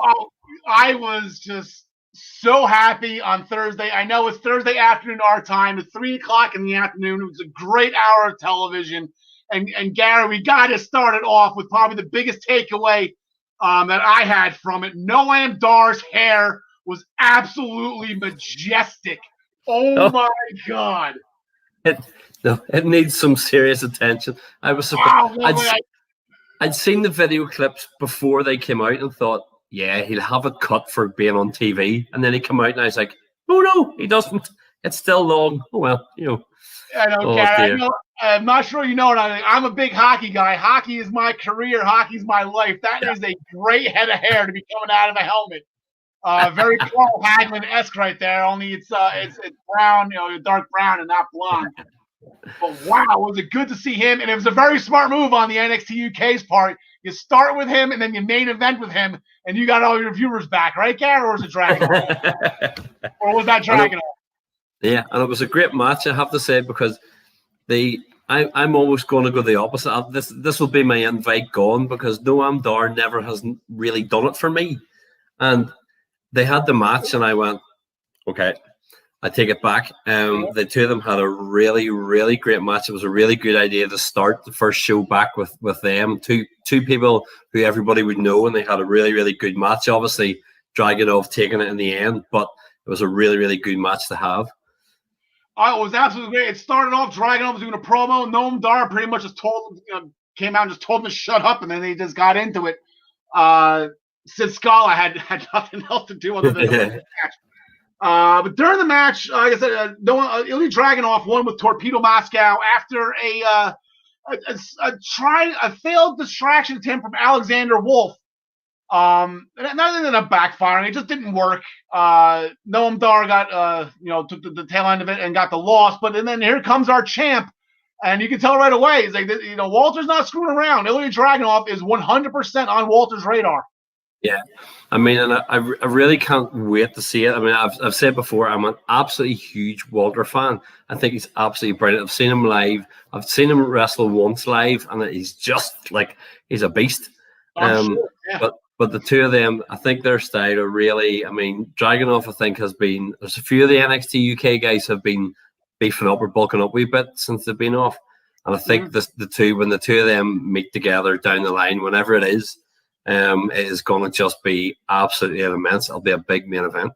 I was just so happy on Thursday. I know it's Thursday afternoon our time. It's 3:00 in the afternoon. It was a great hour of television. And Gary, we got to start it off with probably the biggest takeaway that I had from it. Noam Dar's hair was absolutely majestic. Oh my God. It needs some serious attention. I was surprised. I'd seen the video clips before they came out and thought, yeah, he'll have it cut for being on TV. And then he came out and I was like, oh no, he doesn't. It's still long. Oh well, you know. I know, Gary. I'm not sure you know it. I'm a big hockey guy. Hockey is my career. Hockey's my life. That is a great head of hair to be coming out of a helmet. Very Carl Hagelin-esque right there. Only it's brown, dark brown and not blonde. But wow, was it good to see him? And it was a very smart move on the NXT UK's part. You start with him and then you main event with him, and you got all your viewers back, right, Gary? Or was it Dragon? Or was that Dragon? Yeah, and it was a great match, I have to say, because I'm always going to go the opposite. This will be my invite gone because Noam Dar never has really done it for me. And they had the match, and I went, okay, I take it back. The two of them had a really, really great match. It was a really good idea to start the first show back with them. Two people who everybody would know, and they had a really, really good match. Obviously, Dragunov taking it in the end, but it was a really, really good match to have. Oh, it was absolutely great. It started off, Dragunov was doing a promo. Noam Dar pretty much just came out and just told him to shut up, and then they just got into it. Sid Scala had nothing else to do other than the match. But during the match, like I said, Ilya Dragunov won with Torpedo Moscow after a failed distraction attempt from Alexander Wolf. Nothing than a backfiring. It just didn't work. Noam Dar got took the tail end of it and got the loss. But then here comes our champ, and you can tell right away. He's like, Walter's not screwing around. Ilya Dragunov is 100% on Walter's radar. Yeah, I mean, and I really can't wait to see it. I mean, I've said before, I'm an absolutely huge Walter fan. I think he's absolutely brilliant. I've seen him live. I've seen him wrestle once live, and he's just like, he's a beast. Sure, yeah. But the two of them, I think their style are really, I mean, Dragunov, I think, there's a few of the NXT UK guys have been beefing up or bulking up a wee bit since they've been off. And I think when the two of them meet together down the line, whenever it is going to just be absolutely immense. It'll be a big main event.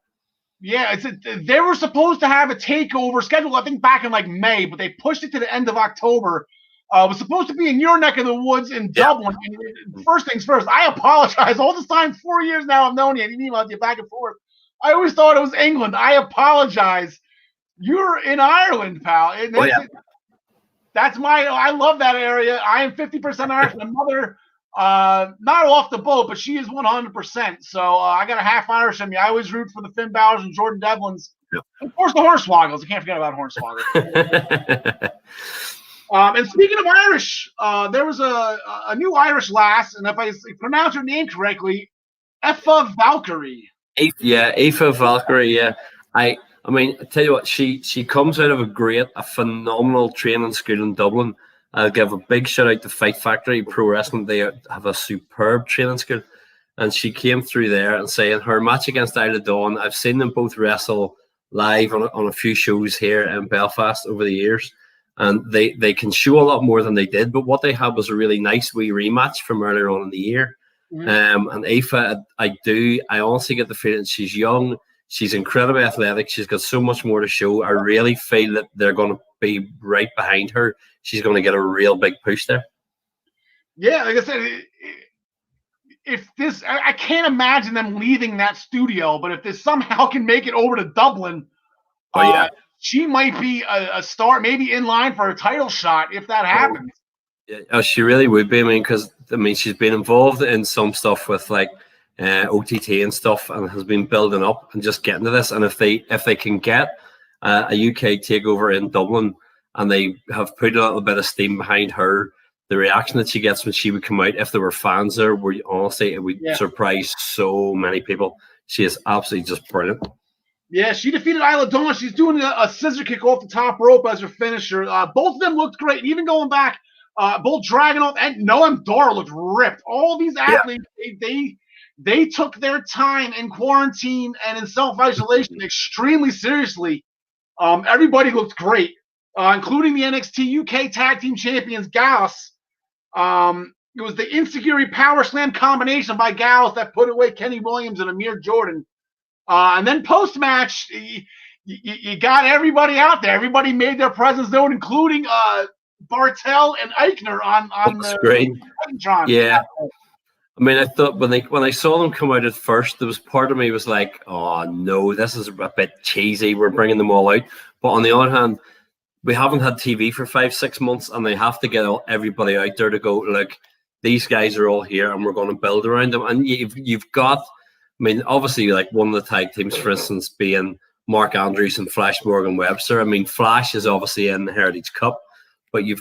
Yeah, they were supposed to have a takeover scheduled, I think, back in like May, but they pushed it to the end of October. It was supposed to be in your neck of the woods in Dublin. And first things first, I apologize. All this time, 4 years now, I've known you. I emailed you back and forth. I always thought it was England. I apologize. You're in Ireland, pal. That's I love that area. I am 50% Irish. My mother, not off the boat, but she is 100%. So I got a half Irish in me. I always root for the Finn Balor's and Jordan Devlins. Yep. Of course, the Hornswoggles. I can't forget about Hornswoggles. And speaking of Irish, there was a new Irish lass, and if I pronounce her name correctly, Aoife Valkyrie. Aoife Valkyrie, yeah. I mean, I tell you what, she comes out of a phenomenal training school in Dublin. I'll give a big shout out to Fight Factory Pro Wrestling. They have a superb training school. And she came through there and saying her match against Isla Dawn, I've seen them both wrestle live on a few shows here in Belfast over the years. And they can show a lot more than they did. But what they had was a really nice wee rematch from earlier on in the year. Mm-hmm. And Aoife, I honestly get the feeling she's young. She's incredibly athletic. She's got so much more to show. I really feel that they're going to be right behind her. She's going to get a real big push there. Yeah, like I said, if this, I can't imagine them leaving that studio, but if this somehow can make it over to Dublin, she might be a star, maybe in line for a title shot if that happens. Yeah, she really would be. I mean, because she's been involved in some stuff with like OTT and stuff, and has been building up and just getting to this. And if they can get a UK takeover in Dublin, and they have put a little bit of steam behind her, the reaction that she gets when she would come out, if there were fans there, honestly, it would surprise so many people. She is absolutely just brilliant. Yeah, she defeated Isla Dawn. She's doing a scissor kick off the top rope as her finisher. Both of them looked great. Even going back, both Dragunov and Noam Dar looked ripped. All these athletes, they took their time in quarantine and in self-isolation extremely seriously. Everybody looked great, including the NXT UK Tag Team Champions, Gallus. It was the Insecurity Power Slam combination by Gallus that put away Kenny Williams and Amir Jordan. And then post-match, you got everybody out there. Everybody made their presence known, including Bartel and Eichner on the screen. Yeah. I mean, I thought when I saw them come out at first, there was part of me was like, oh, no, this is a bit cheesy. We're bringing them all out. But on the other hand, we haven't had TV for 5-6 months, and they have to get everybody out there to go, look, these guys are all here, and we're going to build around them. And you've got, I mean, obviously, like one of the tag teams, for instance, being Mark Andrews and Flash Morgan Webster. I mean, Flash is obviously in the Heritage Cup, but you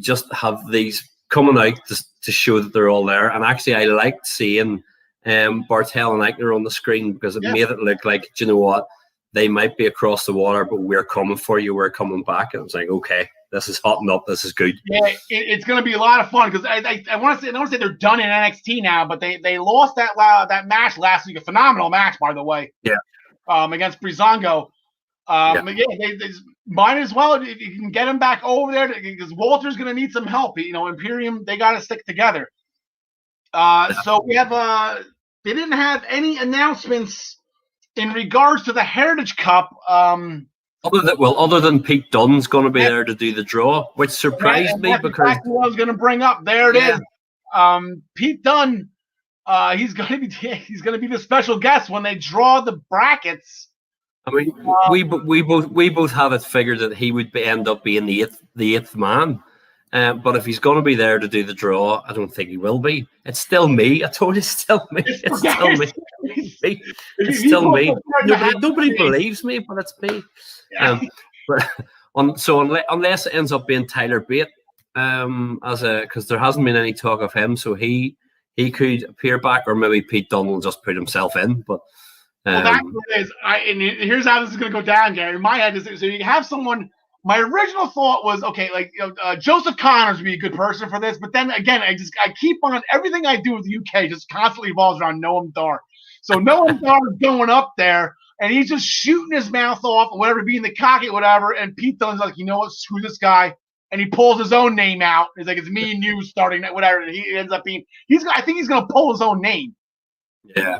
just have these coming out to show that they're all there. And actually, I liked seeing Bartel and Eichner on the screen because it made it look like, do you know what? They might be across the water, but we're coming for you. We're coming back. And I was like, okay, this is hotting up. This is good. Yeah, it's going to be a lot of fun because I want to say they're done in NXT now, but they lost that match last week. A phenomenal match, by the way. Yeah. Against Breezango. But they might as well, if you can get him back over there, because Walter's going to need some help. Imperium, they got to stick together. So we have they didn't have any announcements in regards to the Heritage Cup. Other than Pete Dunne's going to be there to do the draw, which surprised me because exactly what I was going to bring up. There it is. Pete Dunne, he's going to be the special guest when they draw the brackets. I mean, we both have it figured that he would end up being the eighth man. But if he's going to be there to do the draw, I don't think he will be. It's still me. I told you, it's still me. It's still me. It's still me. Nobody believes me, but it's me. Unless it ends up being Tyler Bate, because there hasn't been any talk of him, so he could appear back, or maybe Pete Dunne will just put himself in. But well, that's what it is. And here's how this is going to go down, Gary. In my head is so you have someone. My original thought was, okay, like Joseph Connors would be a good person for this, but then again, I keep on everything I do with the UK just constantly revolves around Noam Dar. So Noam Dar is going up there, and he's just shooting his mouth off, or whatever, being the cocky, whatever. And Pete Dunne's like, you know what, screw this guy, and he pulls his own name out. He's like, it's me and you starting that, whatever. And he ends up being, I think he's going to pull his own name. Yeah,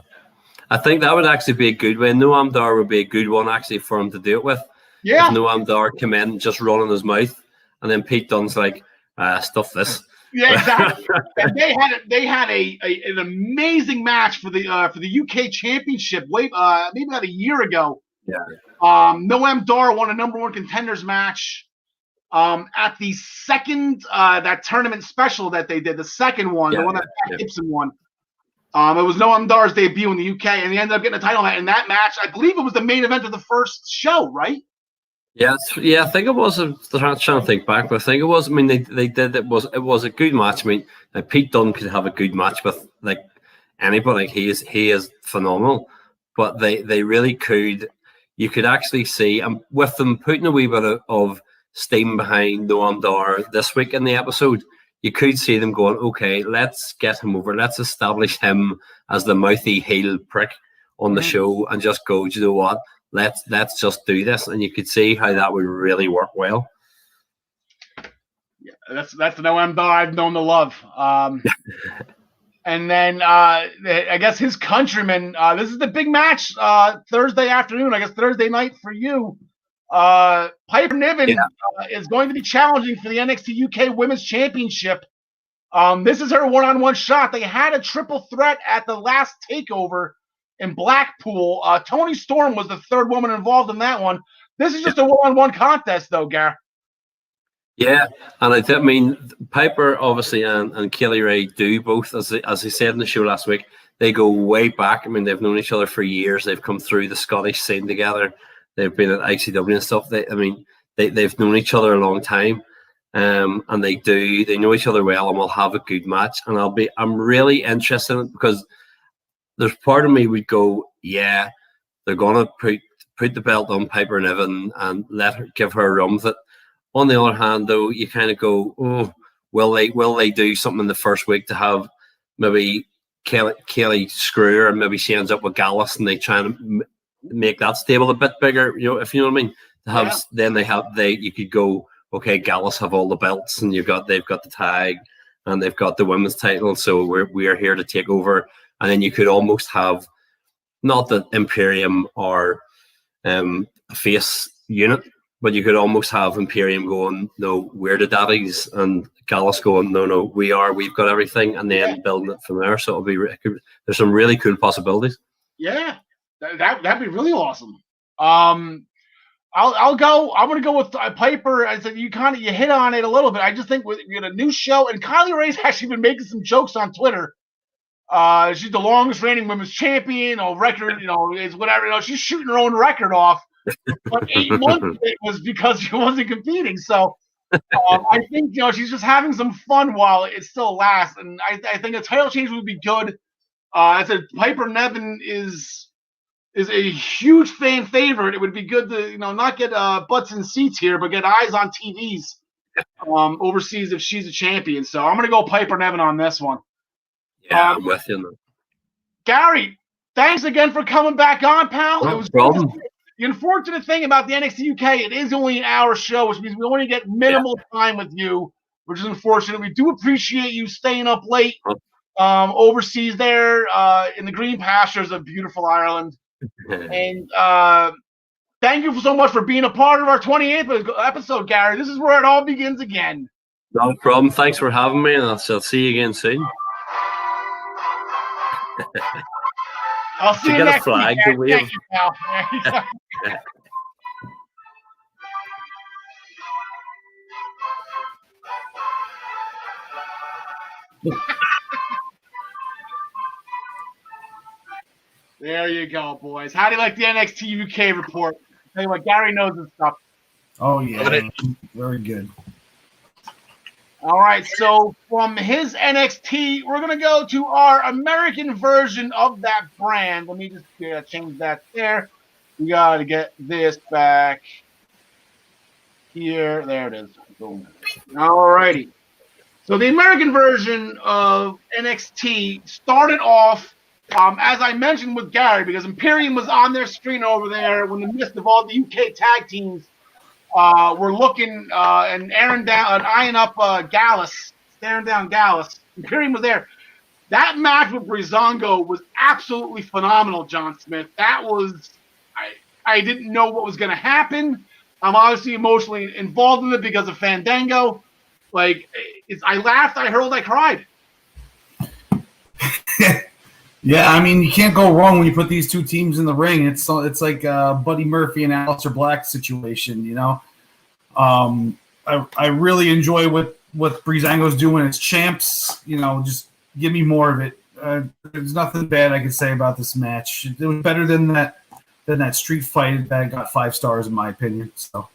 I think that would actually be a good one. Noam Dar would be a good one actually for him to do it with. Yeah. If Noam Dar come in just running his mouth, and then Pete Dunne's like, stuff this. Yeah, exactly. And they had an amazing match for the UK Championship maybe about a year ago. Yeah. Noam Dar won a number one contenders match at the second that tournament special that they did, the second one, the one that Gibson won. It was Noam Dar's debut in the UK, and he ended up getting a title match. In that match, I believe it was the main event of the first show, right? Yeah, I think it was. I'm trying to think back, but I think it was. I mean, they did. It was a good match. I mean, like Pete Dunne could have a good match with like anybody. He is phenomenal, but they really could. you could actually see, with them putting a wee bit of steam behind Noam Dar this week in the episode, you could see them going, okay, let's get him over. Let's establish him as the mouthy heel prick on the show and just go, do you know what? Let's just do this. And you could see how that would really work well. Yeah, that's the Noam Dar I've known to love. And then I guess his countryman, this is the big match Thursday afternoon, I guess Thursday night for you. Piper Niven is going to be challenging for the NXT UK Women's Championship. This is her one-on-one shot. They had a triple threat at the last takeover in Blackpool. Toni Storm was the third woman involved in that one. This is just a one-on-one contest, though, Gar. Yeah, and I mean, Piper obviously and Kaylee Ray do both, as they said in the show last week. They go way back. I mean, they've known each other for years. They've come through the Scottish scene together. They've been at ICW and stuff. They've known each other a long time, and they know each other well, and will have a good match. And I'm really interested in it because there's part of me would go, yeah, they're gonna put the belt on Piper Niven and give her a run with it. On the other hand, though, you kind of go, oh, will they do something in the first week to have maybe Kelly screw her and maybe she ends up with Gallus and they try and make that stable a bit bigger, if you know what I mean? Then you could go, okay, Gallus have all the belts and they've got the tag and they've got the women's title, so we're here to take over. And then you could almost have not that Imperium are a face unit, but you could almost have Imperium going, no, we're the daddies, and Gallus going, no, we've got everything, and then building it from there. So there's some really cool possibilities. Yeah, that'd be really awesome. I'll go. I'm gonna go with Piper. I said you hit on it a little bit. I just think we got a new show, and Kylie Ray's actually been making some jokes on Twitter. She's the longest reigning women's champion. Record, is whatever. She's shooting her own record off. But 8 months of it was because she wasn't competing. So I think she's just having some fun while it still lasts. And I think a title change would be good. I said Piper Niven is a huge fan favorite. It would be good to not get butts in seats here, but get eyes on TVs overseas if she's a champion. So I'm gonna go Piper Niven on this one. Yeah, I'm with you. Gary, thanks again for coming back on, pal. No it was problem. The unfortunate thing about the NXT UK, it is only an hour show, which means we only get minimal time with you, which is unfortunate. We do appreciate you staying up late overseas there in the green pastures of beautiful Ireland. And thank you so much for being a part of our 28th episode, Gary. This is where it all begins again. No problem. Thanks for having me, and I'll see you again soon. I'll see you next week. Thank you, pal. There you go, boys. How do you like the NXT UK report? I'll tell you what, Gary knows his stuff. Oh, yeah. Very good. All right, so from his NXT, we're going to go to our American version of that brand. Let me just change that there. We got to get this back here. There it is. Boom. All righty. So the American version of NXT started off, as I mentioned with Gary, because Imperium was on their screen over there when the midst of all the UK tag teams we're looking and eyeing up Gallus, staring down Gallus. Imperium was there. That match with Breezango was absolutely phenomenal, John Smith. That was, I didn't know what was going to happen. I'm obviously emotionally involved in it because of Fandango. I laughed, I hurled, I cried. Yeah, I mean, you can't go wrong when you put these two teams in the ring. It's like Buddy Murphy and Aleister Black situation, I really enjoy what Breezango's doing as champs. Just give me more of it. There's nothing bad I can say about this match. It was better than that street fight that got 5 stars in my opinion. So.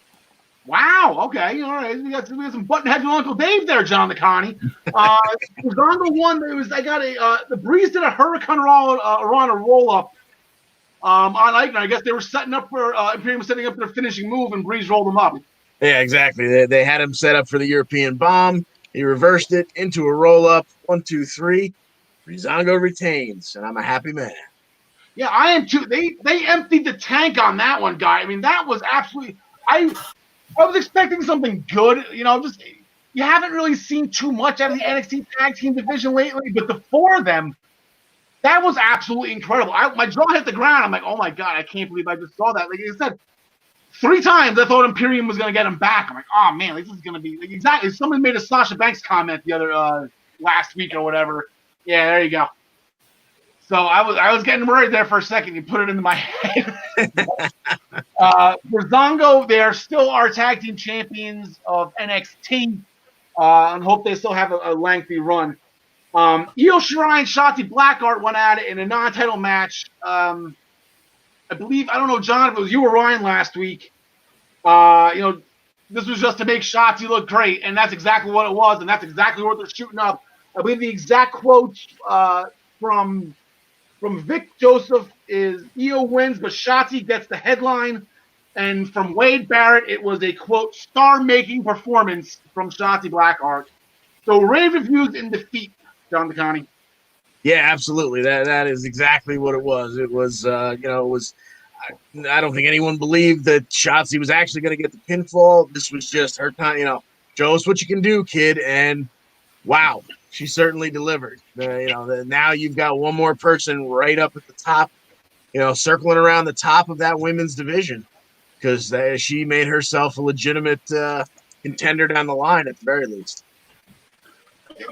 Wow. Okay. All right. We got some button heads with Uncle Dave there, John the Connie. Breezango won. The Breeze did a Hurricane Rana roll up on Eichner. I guess they were setting up for Imperium was setting up their finishing move, and Breeze rolled them up. Yeah, exactly. They had him set up for the European bomb. He reversed it into a roll up. 1, 2, 3. Breezango retains, and I'm a happy man. Yeah, I am too. They emptied the tank on that one, guy. I mean, that was absolutely. I was expecting something good. You know, just you haven't really seen too much out of the NXT Tag Team division lately, but the four of them, that was absolutely incredible. My jaw hit the ground. I'm like, oh my god, I can't believe I just saw that. Like I said, 3 times I thought Imperium was going to get him back. I'm like, oh man, this is going to be like, exactly. Someone made a Sasha Banks comment the other last week or whatever. Yeah, there you go. So I was getting worried there for a second. You put it into my head. Breezango, they are still our tag team champions of NXT, and hope they still have a lengthy run. Io Shirai and Shotzi Blackheart went at it in a non-title match. I believe, I don't know, John, if it was you or Ryan last week. This was just to make Shotzi look great, and that's exactly what it was, and that's exactly what they're shooting up. I believe the exact quote from Vic Joseph is Io wins, but Shotzi gets the headline. And from Wade Barrett, it was a, quote, star-making performance from Shotzi Blackheart. So rave reviews in defeat, John DeConnie. Yeah, absolutely. That is exactly what it was. It was, I don't think anyone believed that Shotzi was actually going to get the pinfall. This was just her time, show us what you can do, kid. And wow, she certainly delivered. Now you've got one more person right up at the top, circling around the top of that women's division, because she made herself a legitimate contender down the line at the very least.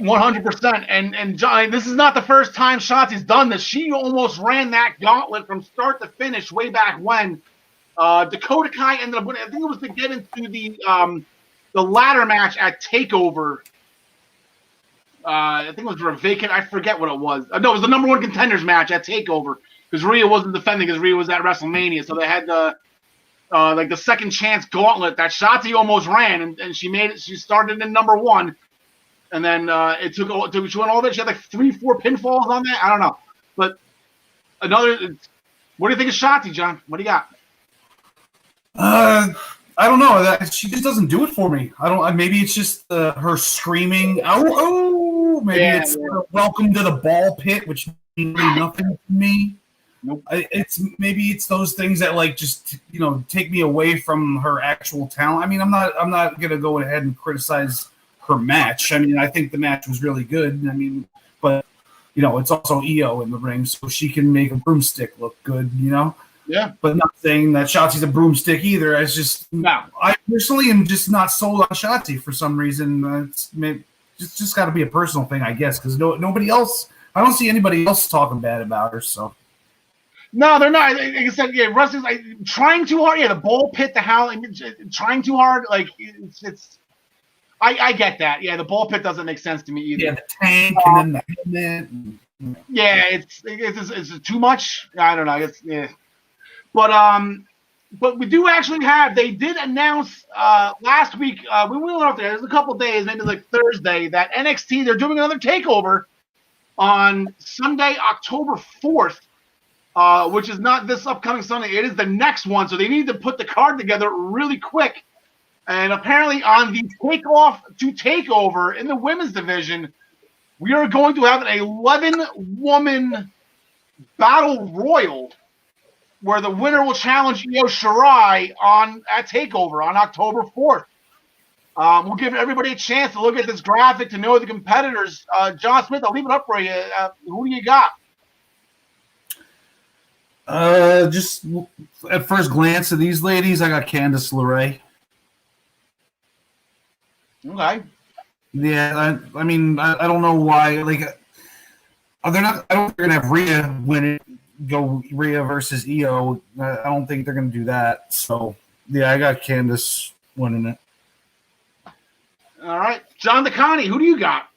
100%. And John, this is not the first time Shotzi's done this. She almost ran that gauntlet from start to finish way back when. Dakota Kai ended up winning. I think it was to get into the ladder match at TakeOver. I think it was for a vacant. I forget what it was. No, it was the number 1 contenders match at TakeOver, because Rhea wasn't defending, because Rhea was at WrestleMania. So they had the second chance gauntlet that Shotzi almost ran, and she made it. She started in number 1. And then she went all that. She had like 3-4 pinfalls on that. I don't know. But what do you think of Shotzi, John? What do you got? I don't know. She just doesn't do it for me. I don't. Maybe it's just her screaming. Oh! Maybe it's welcome to the ball pit, which means nothing to me. Nope. Maybe it's those things that just take me away from her actual talent. I mean, I'm not gonna go ahead and criticize her match. I mean, I think the match was really good. I mean, but it's also Io in the ring, so she can make a broomstick look good. Yeah. But not saying that Shotzi's a broomstick either. It's just no. I personally am just not sold on Shotzi for some reason. It's just got to be a personal thing, I guess, because nobody else. I don't see anybody else talking bad about her. So. No, they're not. Like I said, yeah, wrestling's like trying too hard. Yeah, the ball pit, the howling, trying too hard. Like it's. I get that. Yeah, the ball pit doesn't make sense to me either. Yeah, the tank and then the helmet. Yeah, it's too much. I don't know. But we do actually have. They did announce last week. We went up there. There's a couple days, maybe like Thursday, that NXT they're doing another takeover on Sunday, October 4th, which is not this upcoming Sunday. It is the next one. So they need to put the card together really quick. And apparently on the takeoff to takeover in the women's division, we are going to have an 11-woman battle royal where the winner will challenge Io Shirai at TakeOver on October 4th. We'll give everybody a chance to look at this graphic to know the competitors. John Smith, I'll leave it up for you. Who do you got? Just at first glance of these ladies, I got Candice LeRae. Okay. Yeah, I mean, I don't know why. Like, they're not. I don't think they're gonna have Rhea win it. Go Rhea versus Io. I don't think they're gonna do that. So yeah, I got Candice winning it. All right, John DeConnie, who do you got?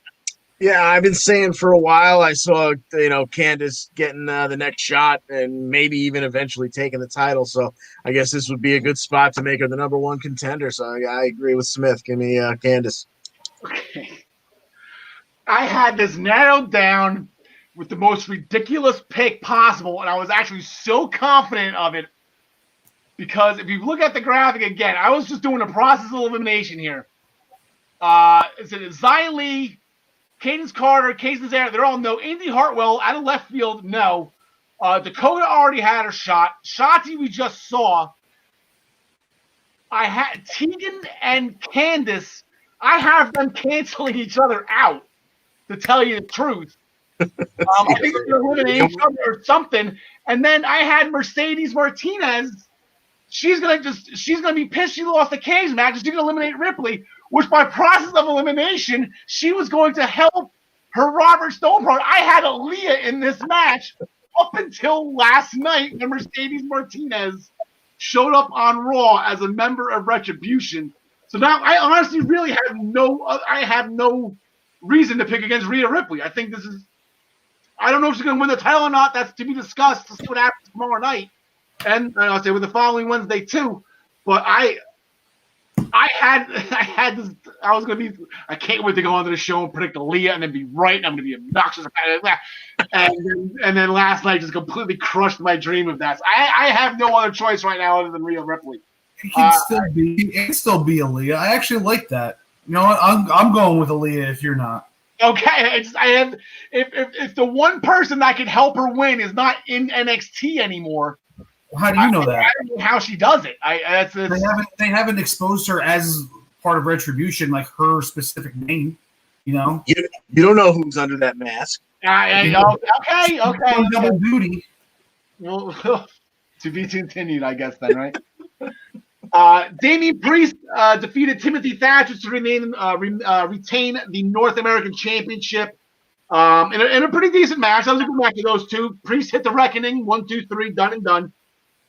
Yeah, I've been saying for a while. I saw Candice getting the next shot and maybe even eventually taking the title. So I guess this would be a good spot to make her the number 1 contender. So I agree with Smith. Give me Candice. Okay. I had this narrowed down with the most ridiculous pick possible, and I was actually so confident of it because if you look at the graphic again, I was just doing a process of elimination here. Is it Zion Lee, Cadence Carter, Casey Zare? They're all no. Indy Hartwell out of left field, no. Dakota already had her shot. Shotzi we just saw. I had Tegan and Candace. I have them canceling each other out, to tell you the truth. I think they're eliminating each other or something. And then I had Mercedes Martinez. She's gonna be pissed she lost the cage match. She's gonna eliminate Ripley, which by process of elimination, she was going to help her Robert Stone partner. I had Aaliyah in this match up until last night when Mercedes Martinez showed up on Raw as a member of Retribution. So now I honestly really have no reason to pick against Rhea Ripley. I think this is, I don't know if she's going to win the title or not. That's to be discussed. To see what happens tomorrow night. And I'll say with the following Wednesday too. But I had this. I can't wait to go onto the show and predict Aaliyah and then be right. And I'm going to be obnoxious about it. And then last night just completely crushed my dream of that. So I have no other choice right now other than Rhea Ripley. It can still be Aaliyah. I actually like that. You know what? I'm going with Aaliyah if you're not. Okay, if the one person that could help her win is not in NXT anymore. How do you know that? I don't know how she does it. They haven't exposed her as part of Retribution, like her specific name. You know, you don't know who's under that mask. Okay. Double duty. Well, to be continued, I guess then, right? Damian Priest defeated Timothy Thatcher to retain the North American Championship in a pretty decent match. That was a good match of those two. Priest hit the Reckoning, 1, 2, 3, done and done.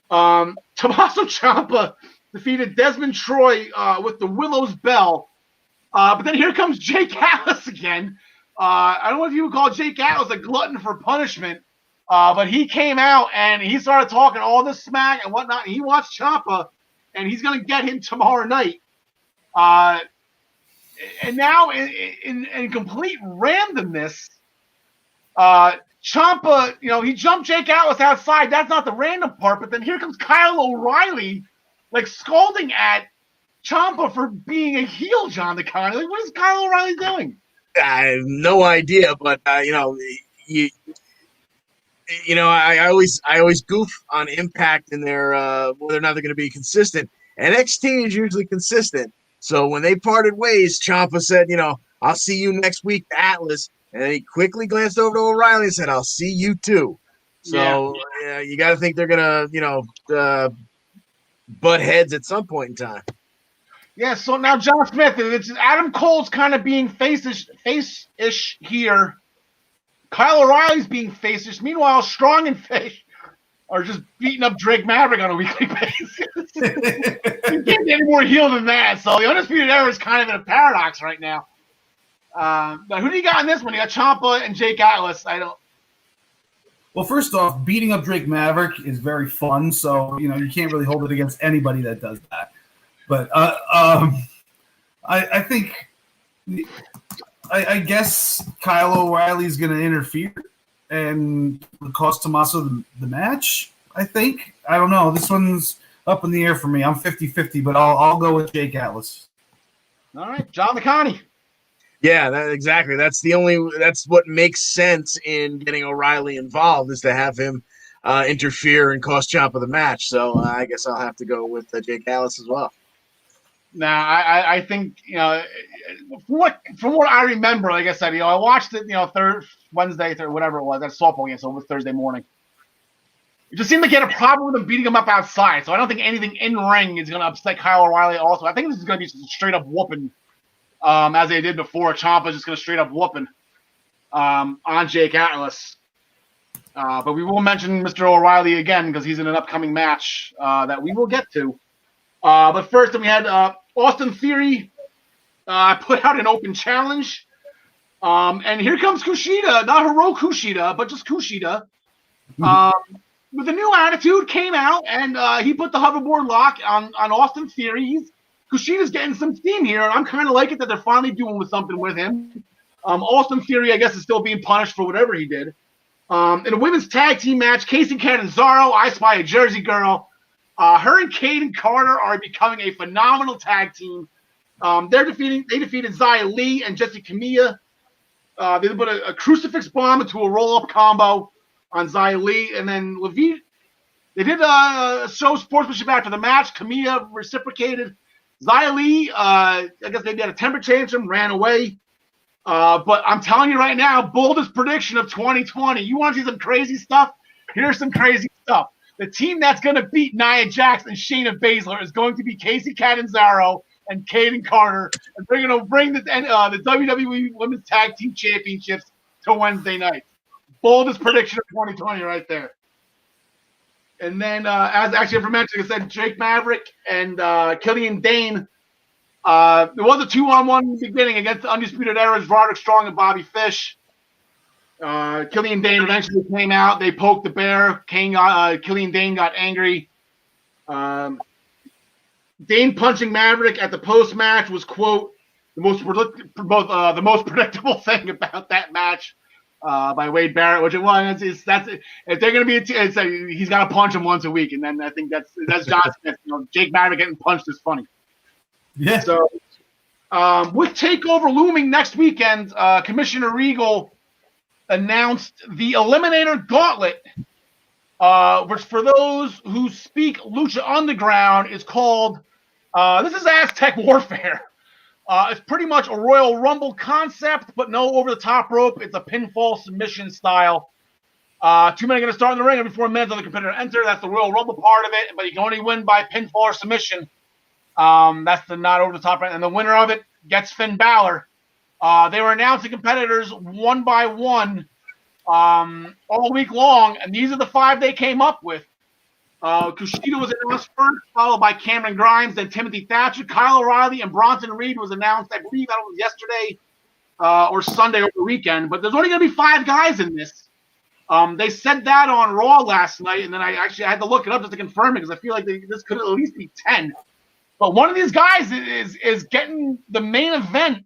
Tommaso Ciampa defeated Desmond Troy with the Willow's Bell. But then here comes Jake Atlas again. I don't know if you would call Jake Atlas a glutton for punishment, but he came out and he started talking all this smack and whatnot. And he wants Ciampa, and he's going to get him tomorrow night. And now in complete randomness, Ciampa, he jumped Jake Atlas outside. That's not the random part. But then here comes Kyle O'Reilly, like scalding at Ciampa for being a heel, John DeConnie. Like, what is Kyle O'Reilly doing? I have no idea, but I always goof on Impact and their whether or not they're going to be consistent. NXT is usually consistent. So when they parted ways, Ciampa said, I'll see you next week, Atlas. And then he quickly glanced over to O'Reilly and said, I'll see you too. So you got to think they're going to, butt heads at some point in time. Yeah, so now John Smith, it's Adam Cole's kind of being face-ish here. Kyle O'Reilly's being face-ish. Meanwhile, Strong and Fish are just beating up Drake Maverick on a weekly basis. You can't get any more heel than that. So the Undisputed Era is kind of in a paradox right now. But who do you got in this one? You got Ciampa and Jake Atlas. Well, first off, beating up Drake Maverick is very fun. So, you can't really hold it against anybody that does that. But I think I guess Kyle O'Reilly's going to interfere and cost Tommaso the match, I think. I don't know. This one's up in the air for me. I'm 50-50, but I'll go with Jake Atlas. All right, John McConney. Yeah, exactly. That's what makes sense in getting O'Reilly involved, is to have him interfere and cost Ciampa the match. So I guess I'll have to go with Jake Atlas as well. Now, I think, from what I remember, like I said, I watched it, Wednesday, whatever it was, that softball game, so it was Thursday morning. It just seemed like he had a problem with him beating him up outside, so I don't think anything in ring is going to upset Kyle O'Reilly also. I think this is going to be just a straight-up whooping, as they did before. Ciampa's just going to straight-up whooping on Jake Atlas. But we will mention Mr. O'Reilly again because he's in an upcoming match that we will get to. But first, we had Austin Theory put out an open challenge. And here comes Kushida, not Hiroki Kushida, but just Kushida. With a new attitude, came out, and he put the hoverboard lock on Austin Theory. Kushida's getting some steam here, and I'm kind of like it that they're finally doing something with him. Austin Theory, I guess, is still being punished for whatever he did. In a women's tag team match, Casey Catanzaro, I Spy a Jersey Girl. Her and Kaden Carter are becoming a phenomenal tag team. They defeated Xia Li and Jessie Camilla. They put a crucifix bomb into a roll-up combo on Xia Li, and then Levine. They did show sportsmanship after the match. Camilla reciprocated. Xia Li, I guess they had a temper tantrum, ran away. But I'm telling you right now, boldest prediction of 2020. You want to see some crazy stuff? Here's some crazy stuff. The team that's going to beat Nia Jax and Shayna Baszler is going to be Casey Catanzaro and Kaden Carter, and they're going to bring the WWE Women's Tag Team Championships to Wednesday night. Boldest prediction of 2020 right there. And then, as actually for mentioning, I said Jake Maverick and Killian Dane. There was a 2-on-1 in the beginning against the Undisputed Era's Roderick Strong and Bobby Fish. Killian Dane eventually came out. They poked the bear. Killian Dane got angry. Dane punching Maverick at the post-match was, quote, the most predictable thing about that match by Wade Barrett, which it was. If they're going to be, he's got to punch him once a week, and then I think that's John Smith. Jake Maverick getting punched is funny. Yeah. So, with TakeOver looming next weekend, Commissioner Regal announced the Eliminator Gauntlet, which for those who speak Lucha Underground is called, this is Aztec Warfare. It's pretty much a Royal Rumble concept, but no over-the-top rope. It's a pinfall submission style. 2 men are going to start in the ring every 4 minutes of the competitor enter. That's the Royal Rumble part of it, but you can only win by pinfall or submission. That's the not over the top, and the winner of it gets Finn Balor. They were announcing competitors one by one all week long, and these are the 5 they came up with. Kushida was announced first, followed by Cameron Grimes, then Timothy Thatcher, Kyle O'Reilly, and Bronson Reed was announced. I believe that was yesterday or Sunday over the weekend. But there's only going to be 5 guys in this. They said that on Raw last night, and then I had to look it up just to confirm it because I feel like this could at least be 10. But one of these guys is getting the main event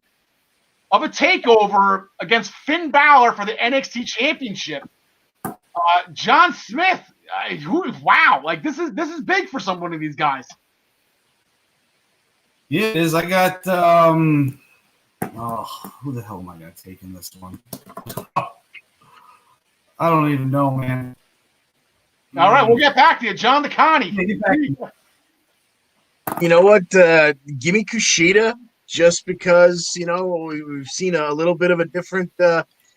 of a takeover against Finn Balor for the NXT Championship. John Smith, wow! Like this is big for some one of these guys. Yeah, it is. I got who the hell am I gonna take in this one? I don't even know, man. All right, we'll get back to you, John DeConnie. You know what? Give me Kushida just because, we've seen a little bit of a different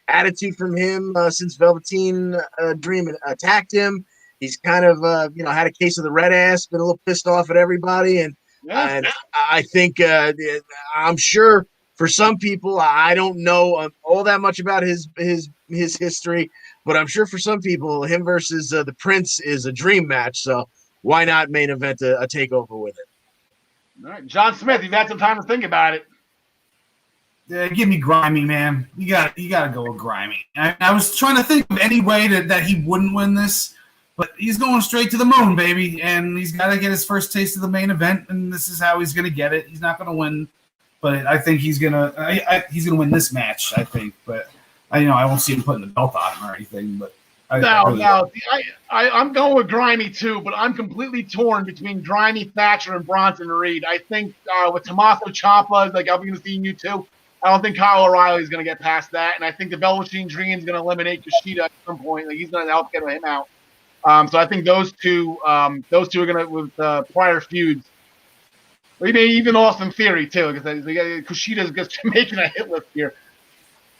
attitude from him since Velveteen Dream attacked him. He's kind of, had a case of the red ass, been a little pissed off at everybody. And I think I'm sure for some people, I don't know all that much about his history, but I'm sure for some people, him versus the Prince is a dream match. So why not main event a takeover with it? All right, John Smith, you've had some time to think about it. Yeah, give me Grimy, man. You got to go with Grimy. I was trying to think of any way that he wouldn't win this, but he's going straight to the moon, baby, and he's got to get his first taste of the main event, and this is how he's going to get it. He's not going to win, but I think he's going to win this match, I think. But I won't see him putting the belt on him or anything, but I'm going with Grimy too, but I'm completely torn between Grimy, Thatcher, and Bronson Reed. I think with Tommaso Ciampa, like I'll be going to see you too. I don't think Kyle O'Reilly is going to get past that, and I think the Velveteen Dream is going to eliminate Kushida at some point. Like he's going to help get him out. So I think those two are going to with prior feuds. Maybe even Austin Theory too, because Kushida is just making a hit list here.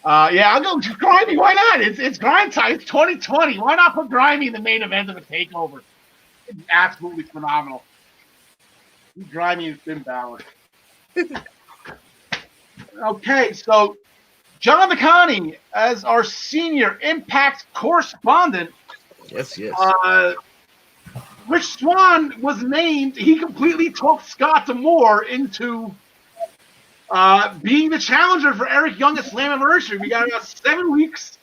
I'll go Grimy. Why not? It's grind time. It's 2020. Why not put Grimy in the main event of a takeover? It's absolutely phenomenal. Grimy and Finn Balor. Okay, so John DeConnie, as our senior Impact correspondent. Yes. Rich Swann was named. He completely talked Scott D'Amore into being the challenger for Eric Young at Slammiversary. We got about 7 weeks,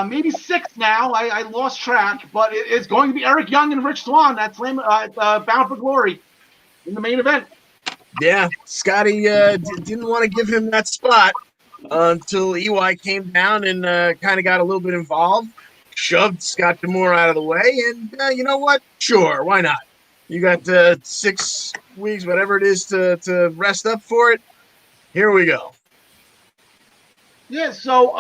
maybe 6 now. I lost track, but it's going to be Eric Young and Rich Swann at Bound for Glory in the main event. Yeah, Scotty didn't want to give him that spot. until EY came down and kind of got a little bit involved, shoved Scott D'Amore out of the way, and you know what? Sure, why not? You got 6 weeks, whatever it is, to rest up for it. Here we go. Yeah, so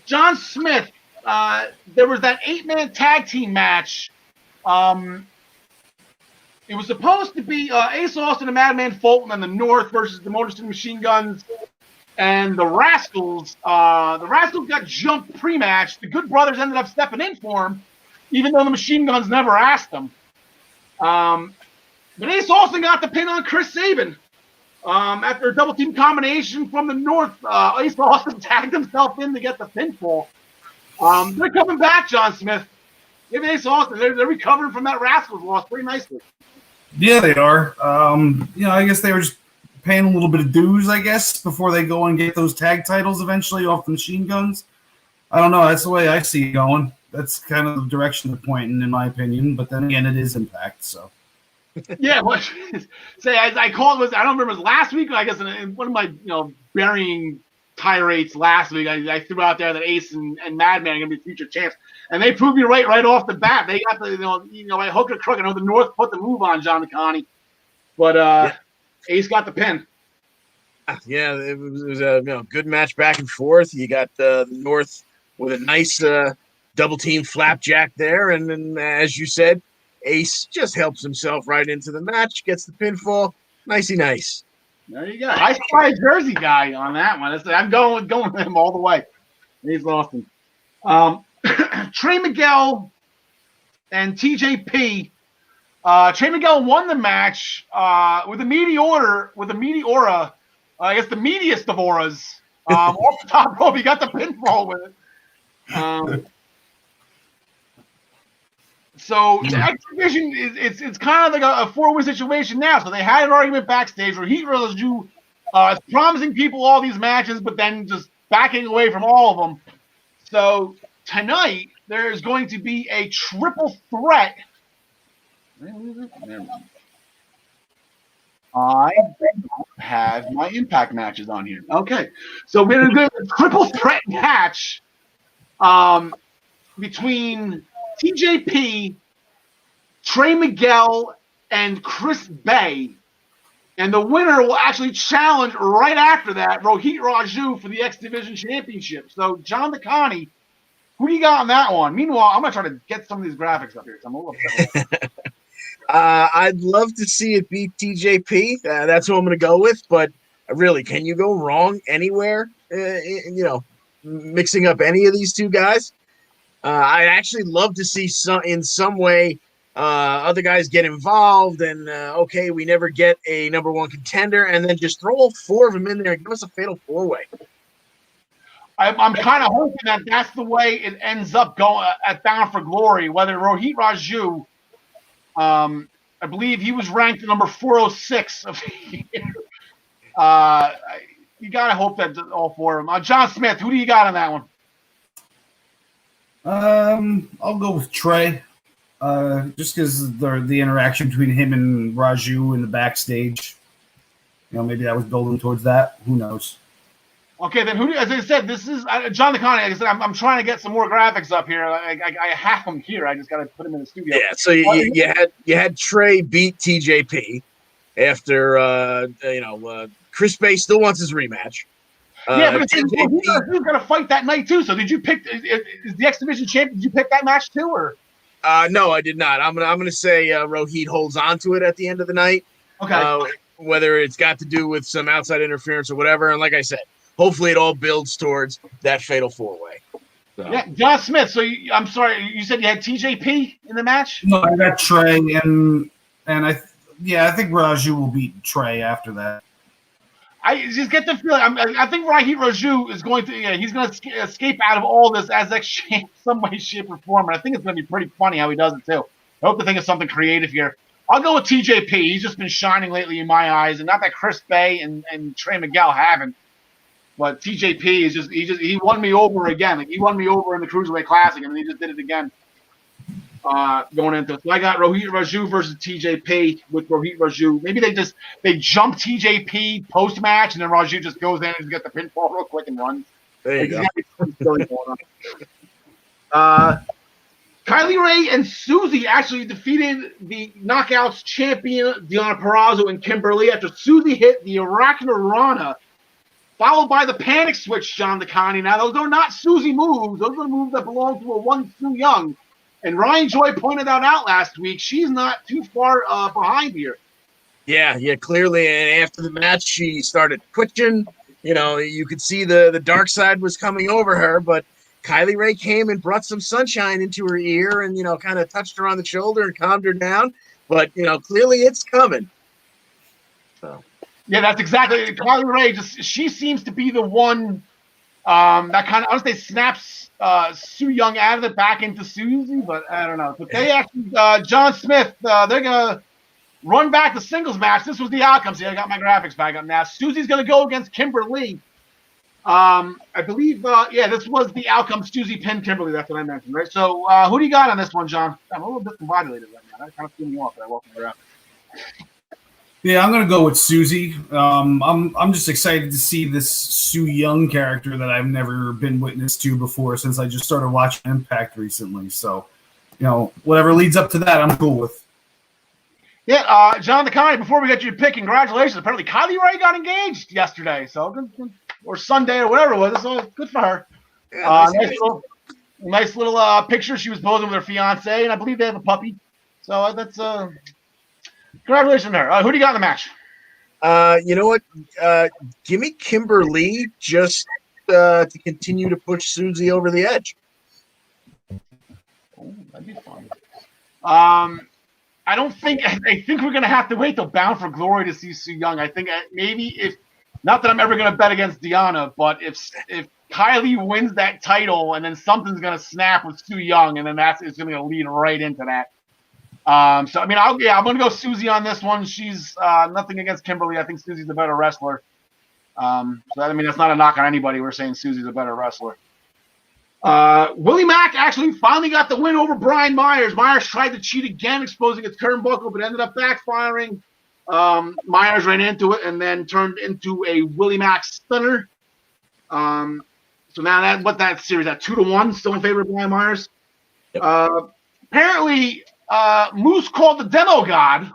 John Smith, there was that 8-man tag team match. It was supposed to be Ace Austin and Madman Fulton in the North versus the Motor City Machine Guns and the Rascals. The Rascals got jumped pre-match. The Good Brothers ended up stepping in for him, even though the Machine Guns never asked them. But Ace Austin got the pin on Chris Sabin. After a double team combination from the North, Ace Austin tagged himself in to get the pinfall. They're coming back, John Smith. Give Ace Austin. They're recovering from that Rascals loss pretty nicely. Yeah, they are. I guess they were just paying a little bit of dues, I guess, before they go and get those tag titles eventually off the Machine Guns. I don't know. That's the way I see it going. That's kind of the direction they're pointing, in my opinion. But then again, it is Impact, so. Yeah, well, say I called it. I don't remember it was last week. I guess in one of my burying tirades last week, I threw out there that Ace and Madman are going to be future champs, and they proved me right off the bat. They got the by hook or crook. I know the North put the move on John McConney, but Ace got the pin. Yeah, it was a good match back and forth. You got the North with a nice double team flapjack there, and then as you said, Ace just helps himself right into the match, gets the pinfall. Nicey nice. There you go. I saw a Jersey guy on that one. I'm going with him all the way. He's Austin. Trey Miguel and TJP. Trey Miguel won the match with a meteora. I guess the meatiest of auras. Off the top rope, he got the pinfall with it. So the X Division it's kind of like a 4-win situation now. So they had an argument backstage where Heat Raju is promising people all these matches, but then just backing away from all of them. So tonight there is going to be a triple threat. I don't have my Impact matches on here. Okay, so we're going to do a triple threat match between TJP, Trey Miguel, and Chris Bay. And the winner will actually challenge right after that Rohit Raju for the X Division Championship. So, John McConney, who do you got on that one? Meanwhile, I'm going to try to get some of these graphics up here. So I'm a little upset. I'd love to see it beat TJP. That's who I'm going to go with. But really, can you go wrong anywhere? Mixing up any of these two guys? I'd actually love to see in some way other guys get involved and, okay, we never get a number one contender, and then just throw all 4 of them in there and give us a fatal 4-way. I'm kind of hoping that that's the way it ends up going at Bound for Glory, whether Rohit Raju, I believe he was ranked number 406 of the year. You got to hope that all 4 of them. John Smith, who do you got on that one? I'll go with Trey, just because the interaction between him and Raju in the backstage. Maybe that was building towards that. Who knows? Okay, then who? As I said, this is John McConney. Like I said, I'm trying to get some more graphics up here. I have them here. I just got to put them in the studio. Yeah. So you had Trey beat TJP after Chris Bay still wants his rematch. Yeah, but he's going to fight that night too. So did you pick? Is the X Division champ? Did you pick that match too, or? No, I did not. I'm gonna say Rohit holds on to it at the end of the night. Okay. Whether it's got to do with some outside interference or whatever, and like I said, hopefully it all builds towards that fatal 4-way. So. Yeah, John Smith. So I'm sorry, you said you had TJP in the match? No, I got Trey, and I think Raju will beat Trey after that. I just get the feeling. I think Rohit Raju is going to. He's going to escape out of all this as X champ some way, shape, or form. And I think it's going to be pretty funny how he does it too. I hope to think of something creative here. I'll go with TJP. He's just been shining lately in my eyes, and not that Chris Bay and Trey Miguel haven't. But TJP is he won me over again. Like he won me over in the Cruiserweight Classic, and he just did it again. going into it. So I got Rohit Raju versus TJP with Rohit Raju. Maybe they jump TJP post match and then Raju just goes in and gets the pinfall real quick and runs. There you go. Kylie Ray and Susie actually defeated the Knockouts champion Deonna Purrazzo and Kimberly after Susie hit the Arachne followed by the Panic Switch, John DeConnie. Now, those are not Susie moves. Those are moves that belong to a one Su Yung. And Ryan Joy pointed that out last week. She's not too far behind here. Yeah, clearly. And after the match, she started twitching. You know, you could see the dark side was coming over her, but Kylie Ray came and brought some sunshine into her ear and, you know, kind of touched her on the shoulder and calmed her down. But, you know, clearly it's coming. So. Yeah, that's exactly it. Kylie Ray. She seems to be the one that kind of, I would say, snaps Su Yung out of it back into Susie, but I don't know. But they actually, John Smith, they're gonna run back the singles match. This was the outcome. See, I got my graphics back up now. Susie's gonna go against Kimberly. I believe, this was the outcome. Susie pinned Kimberly. That's what I mentioned, right? So, who do you got on this one, John? I'm a little bit discombobulated right now. I kind of threw me off. I welcome her out. Yeah, I'm gonna go with Susie. I'm just excited to see this Su Yung character that I've never been witness to before since I just started watching Impact recently. So, you know, whatever leads up to that, I'm cool with. Yeah, John DeConnie, before we get you to pick, congratulations. Apparently, Kylie Ray got engaged yesterday, so good, or Sunday or whatever it was. So good for her. Yeah, nice little picture. She was posing with her fiance, and I believe they have a puppy. So that's congratulations to her. Who do you got in the match? You know what? Give me Kimberly just to continue to push Susie over the edge. Oh, that'd be fun. I think we're gonna have to wait till Bound for Glory to see Su Yung. I think maybe if not that I'm ever gonna bet against Deonna, but if Kylie wins that title and then something's gonna snap with Su Yung, and then it's gonna lead right into that. So I mean, I'm gonna go Susie on this one. She's nothing against Kimberly. I think Susie's the better wrestler. So I mean, that's not a knock on anybody. We're saying Susie's a better wrestler. Willie Mack actually finally got the win over Brian Myers. Myers tried to cheat again, exposing its turnbuckle, but ended up backfiring. Myers ran into it and then turned into a Willie Mack stunner. So now that series at 2-1, still in favor of Brian Myers. Yep. Apparently, Moose called the Demo God.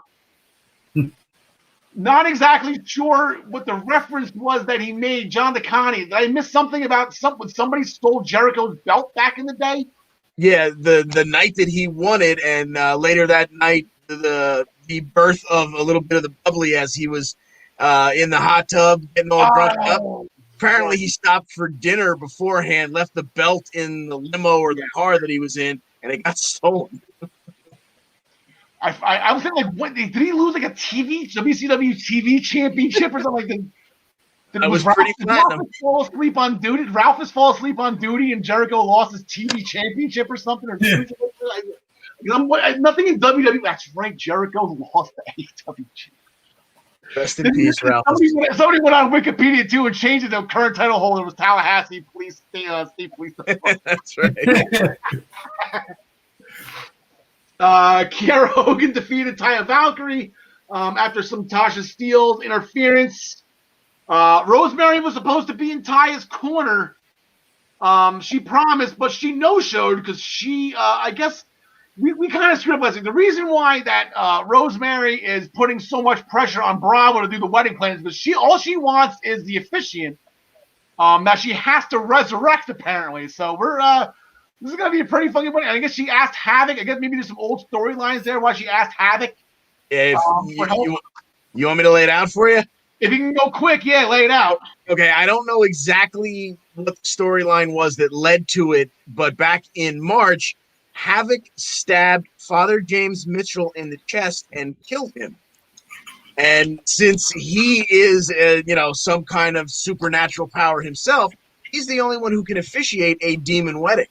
Not exactly sure what the reference was that he made. John DeConnie, did I miss something about when somebody stole Jericho's belt back in the day? Yeah, the night that he won it, and later that night, the birth of a little bit of the bubbly as he was in the hot tub getting all drunk up. Apparently, he stopped for dinner beforehand, left the belt in the limo or the car that he was in, and it got stolen. I was thinking, like, what, did he lose like a WCW TV championship or something? Like that was pretty platinum. Ralph fall asleep on duty? Did Ralphus fall asleep on duty and Jericho lost his TV championship or something? Or nothing in WWE. That's right, Jericho lost the AEW. Rest in peace, Ralph. Somebody went on Wikipedia too and changed it. The current title holder was Tallahassee Police State Police. That's right. Kiera Hogan defeated Taya Valkyrie after some Tasha Steelz interference. Rosemary was supposed to be in Taya's corner. She promised, but she no-showed because she, I guess, we kind of screwed up last week. The reason why that Rosemary is putting so much pressure on Bravo to do the wedding plans is because all she wants is the officiant that she has to resurrect, apparently. So this is going to be a pretty funny one. I guess she asked Havoc. I guess maybe there's some old storylines there why she asked Havoc. Yeah, you want me to lay it out for you? If you can go quick, yeah, lay it out. Okay, I don't know exactly what the storyline was that led to it, but back in March, Havoc stabbed Father James Mitchell in the chest and killed him. And since he is, some kind of supernatural power himself, he's the only one who can officiate a demon wedding.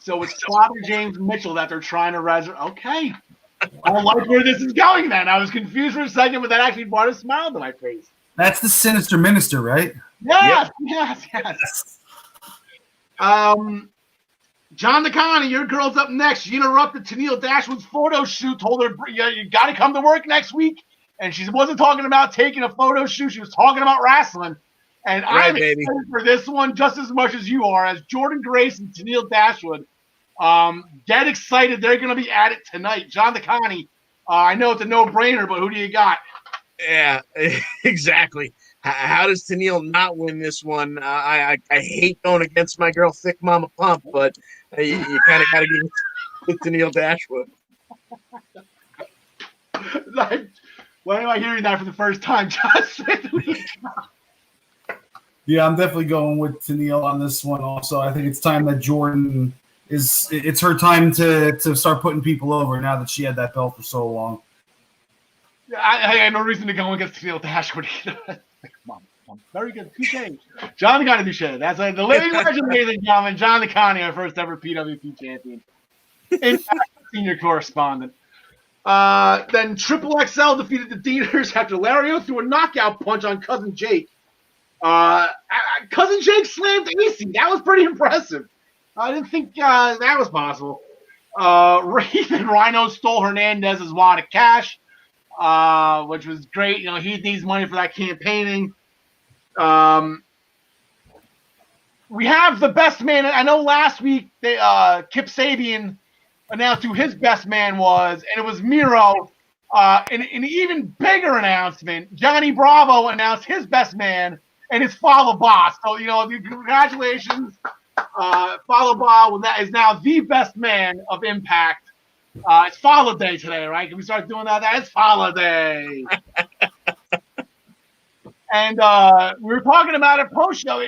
So it's Father James Mitchell that they're trying to resurrect. Okay. I don't like where this is going then. I was confused for a second, but that actually brought a smile to my face. That's the Sinister Minister, right? Yes, yep. yes. John DeConnie, your girl's up next. She interrupted Tennille Dashwood's photo shoot, told her, you got to come to work next week. And she wasn't talking about taking a photo shoot. She was talking about wrestling. And I'm excited for this one just as much as you are, as Jordan Grace and Tennille Dashwood. Get excited. They're going to be at it tonight. John DeConnie, I know it's a no-brainer, but who do you got? Yeah, exactly. How does Tennille not win this one? I hate going against my girl, Thick Mama Pump, but you kind of got to give it to Tennille Dashwood. Why am I hearing that for the first time, Justin? Yeah, I'm definitely going with Tennille on this one also. I think it's time that Jordan it's her time to start putting people over now that she had that belt for so long. I had no reason to go against Tennille Dashwood either. Very good. Touché. John DeConnie Touché. That's the living legend, ladies and gentlemen. John DeConnie, our first ever PWP champion. In fact, senior correspondent. Then Triple XL defeated the Deaners after Lario threw a knockout punch on Cousin Jake. Cousin Jake slammed AC. That was pretty impressive. I didn't think that was possible. Wraith and Rhino stole Hernandez's wad of cash, which was great. You know, he needs money for that campaigning. We have the best man. I know last week Kip Sabian announced who his best man was, and it was Miro. In an even bigger announcement, Johnny Bravo announced his best man, and it's Follow Boss. So, you know, congratulations. Follow Boss is now the best man of Impact. It's Follow Day today, right? Can we start doing that? It's Follow Day. And we were talking about it post-show,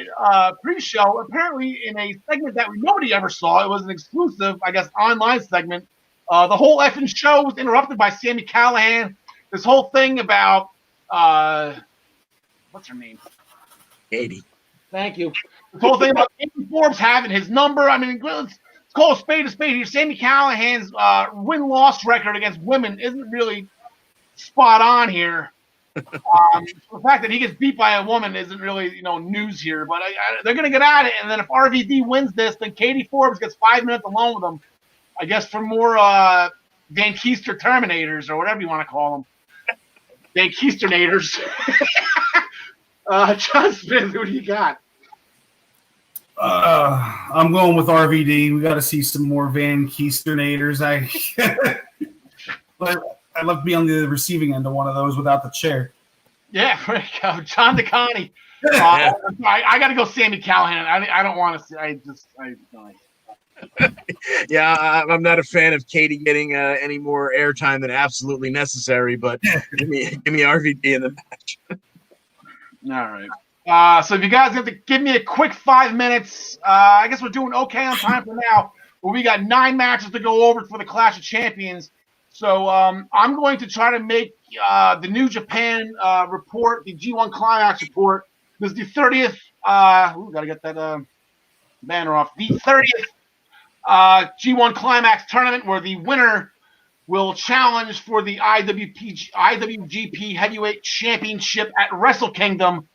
pre-show, apparently in a segment that nobody ever saw. It was an exclusive, I guess, online segment. The whole effing show was interrupted by Sami Callihan. This whole thing about, what's her name? Katie. Thank you. This whole thing about Katie Forbes having his number. I mean, let's call a spade here. Sami Callihan's win-loss record against women isn't really spot on here. The fact that he gets beat by a woman isn't really, news here. But they're going to get at it. And then if RVD wins this, then Katie Forbes gets 5 minutes alone with him. I guess for more Van Keister Terminators or whatever you want to call them. Van Keisternators. John Smith, who do you got? I'm going with RVD. We got to see some more Van Keisternators. I'd love to be on the receiving end of one of those without the chair. Yeah, there you go. John DeConnie. I got to go Sami Callihan. I don't want to see. Yeah, I'm not a fan of Katie getting any more airtime than absolutely necessary, but give me RVD in the match. All right. So if you guys have to give me a quick 5 minutes, I guess we're doing okay on time for now. But we got 9 matches to go over for the Clash of Champions. So I'm going to try to make the New Japan report, the G1 Climax report. This is the 30th. Got to get that banner off. The 30th G1 Climax tournament, where the winner will challenge for the IWGP Heavyweight Championship at Wrestle Kingdom,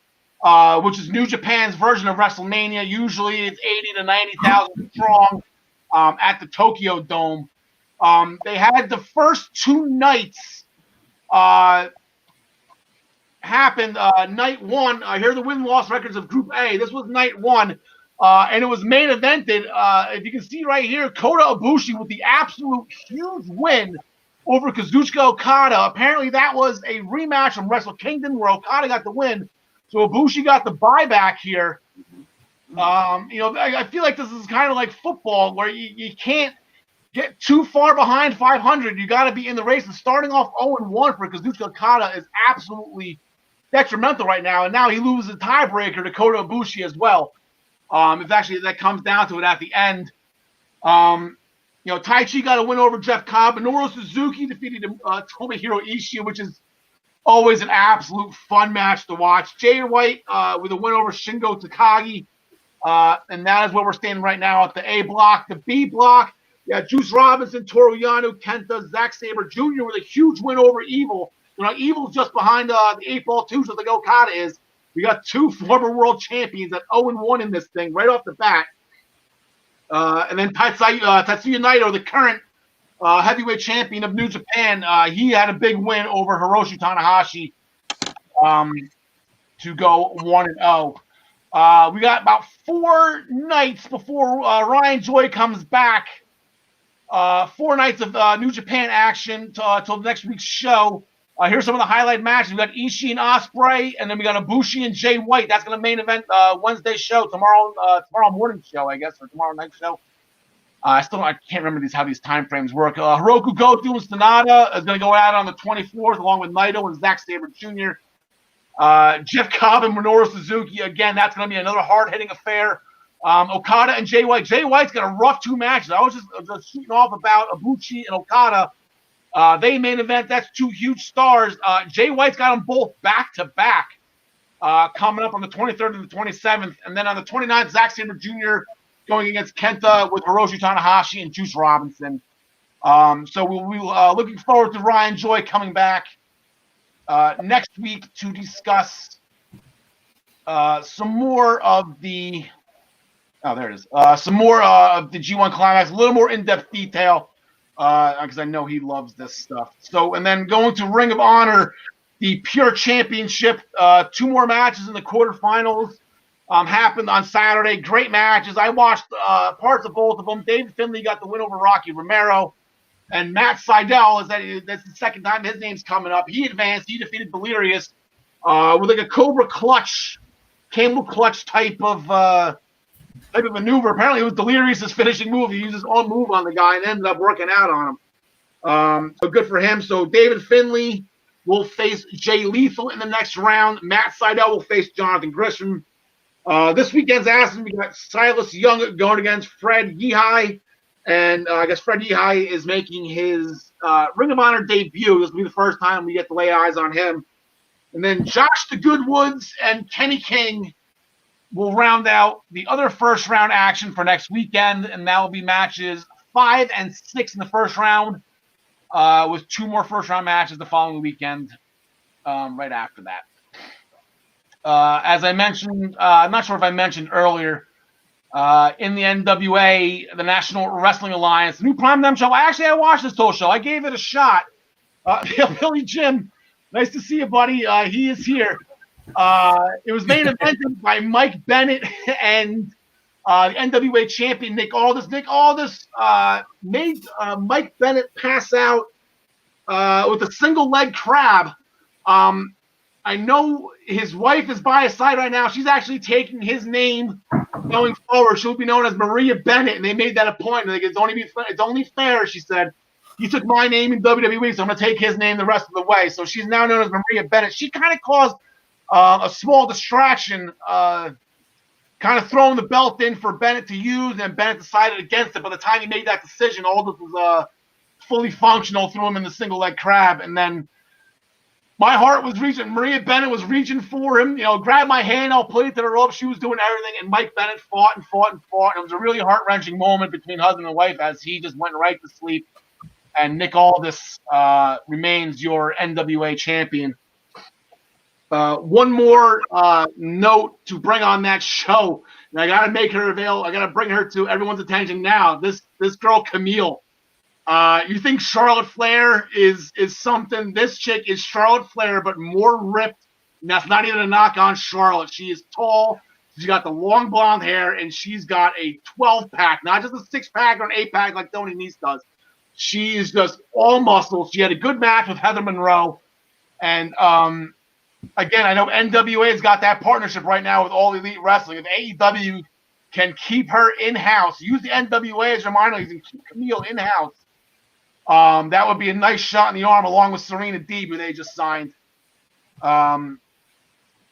which is New Japan's version of WrestleMania. Usually it's 80 to 90,000 strong at the Tokyo Dome. They had the first 2 nights happened. Night 1, here are the win-loss records of Group A. This was night 1, and it was main evented. If you can see right here, Kota Ibushi with the absolute huge win over Kazuchika Okada. Apparently that was a rematch from Wrestle Kingdom where Okada got the win. So Ibushi got the buyback here. I feel like this is kind of like football where you can't get too far behind 500. You got to be in the race. And starting off 0-1 for Kazuchika Okada is absolutely detrimental right now. And now he loses a tiebreaker to Kota Ibushi as well. If actually that comes down to it at the end. Taichi got a win over Jeff Cobb. Minoru Suzuki defeated Tomohiro Ishii, which is always an absolute fun match to watch. Jay White with a win over Shingo Takagi. And that is where we're standing right now at the A block. The B block, Juice Robinson, Toru Yano, Kenta, Zack Sabre Jr. with a huge win over Evil. Evil's just behind the 8-ball 2, so the Okada is. We got 2 former world champions at 0-1 in this thing right off the bat. And then Tetsuya Naito, the current heavyweight champion of New Japan, he had a big win over Hiroshi Tanahashi to go 1-0. We got about 4 nights before Ryan Joy comes back. 4 nights of New Japan action till next week's show. Here's some of the highlight matches. We got Ishii and Ospreay, and then we got Ibushi and Jay White. That's going to main event Wednesday show, tomorrow morning show, I guess, or tomorrow night show. I can't remember how these time frames work. Hiroku Goto and Sanada is going to go out on the 24th, along with Naito and Zack Sabre Jr. Jeff Cobb and Minoru Suzuki. Again, that's going to be another hard-hitting affair. Okada and Jay White. Jay White's got a rough 2 matches. I was just shooting off about Ibushi and Okada. They main event. That's 2 huge stars. Jay White's got them both back-to-back coming up on the 23rd and the 27th. And then on the 29th, Zack Sabre Jr. going against Kenta with Hiroshi Tanahashi and Juice Robinson. So we'll be looking forward to Ryan Joy coming back next week to discuss some more of the some more of the G1 Climax, a little more in-depth detail, because I know he loves this stuff. So, and then going to Ring of Honor, the Pure Championship, 2 more matches in the quarterfinals happened on Saturday. Great matches. I watched parts of both of them. David Finlay got the win over Rocky Romero. And Matt Sydal, that's the second time his name's coming up. He advanced. He defeated Delirious with like a Cobra Clutch, Camel Clutch type of maneuver. Apparently, it was Delirious's finishing move. He used his own move on the guy and ended up working out on him. So good for him. So David Finlay will face Jay Lethal in the next round. Matt Sydal will face Jonathan Gresham. This weekend's action, we got Silas Young going against Fred Yehai. And I guess Fred Yehai is making his Ring of Honor debut. This will be the first time we get to lay eyes on him. And then Josh the Goodwoods and Kenny King will round out the other first-round action for next weekend, and that will be matches 5 and 6 in the first round, with 2 more first-round matches the following weekend right after that. As I mentioned, I'm not sure if I mentioned earlier, in the NWA, the National Wrestling Alliance, the new primetime show. I watched this whole show. I gave it a shot. Billy Jim, nice to see you, buddy. He is here. It was main evented by Mike Bennett and the NWA champion Nick Aldis. Nick Aldis made Mike Bennett pass out with a single leg crab. I know his wife is by his side right now. She's actually taking his name going forward. She'll be known as Maria Bennett, and they made that a point. Like, it's only fair, she said. He took my name in WWE, so I'm going to take his name the rest of the way. So she's now known as Maria Bennett. She kind of caused a small distraction, kind of throwing the belt in for Bennett to use, and Bennett decided against it. By the time he made that decision, Aldis was fully functional, threw him in the single leg crab, and then my heart was reaching. Maria Bennett was reaching for him. Grabbed my hand. I'll put it to the rope. She was doing everything. And Mike Bennett fought and fought and fought. And it was a really heart-wrenching moment between husband and wife as he just went right to sleep. And Nick Aldis remains your NWA champion. One more note to bring on that show. And I got to make her available. I got to bring her to everyone's attention now. This girl, Camille. You think Charlotte Flair is something? This chick is Charlotte Flair, but more ripped. And that's not even a knock on Charlotte. She is tall. She's got the long blonde hair, and she's got a 12-pack, not just a 6-pack or an 8-pack like Tony Nese does. She is just all muscles. She had a good match with Heather Monroe. And, again, I know NWA's got that partnership right now with All Elite Wrestling. If AEW can keep her in-house, use the NWA as your minor leagues and keep Camille in-house, that would be a nice shot in the arm, along with Serena Deeb, who they just signed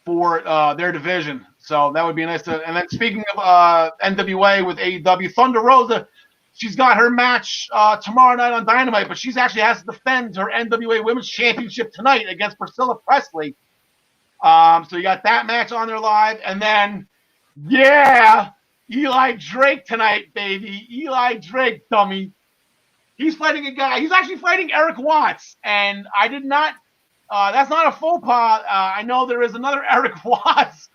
for their division. So that would be nice to. And then speaking of NWA with AEW, Thunder Rosa, she's got her match tomorrow night on Dynamite, but she's actually has to defend her NWA Women's Championship tonight against Priscilla Presley. So you got that match on there live, and then Eli Drake tonight, baby. Eli Drake, dummy. He's fighting a guy. He's actually fighting Eric Watts, and I did not. That's not a faux pas. I know there is another Eric Watts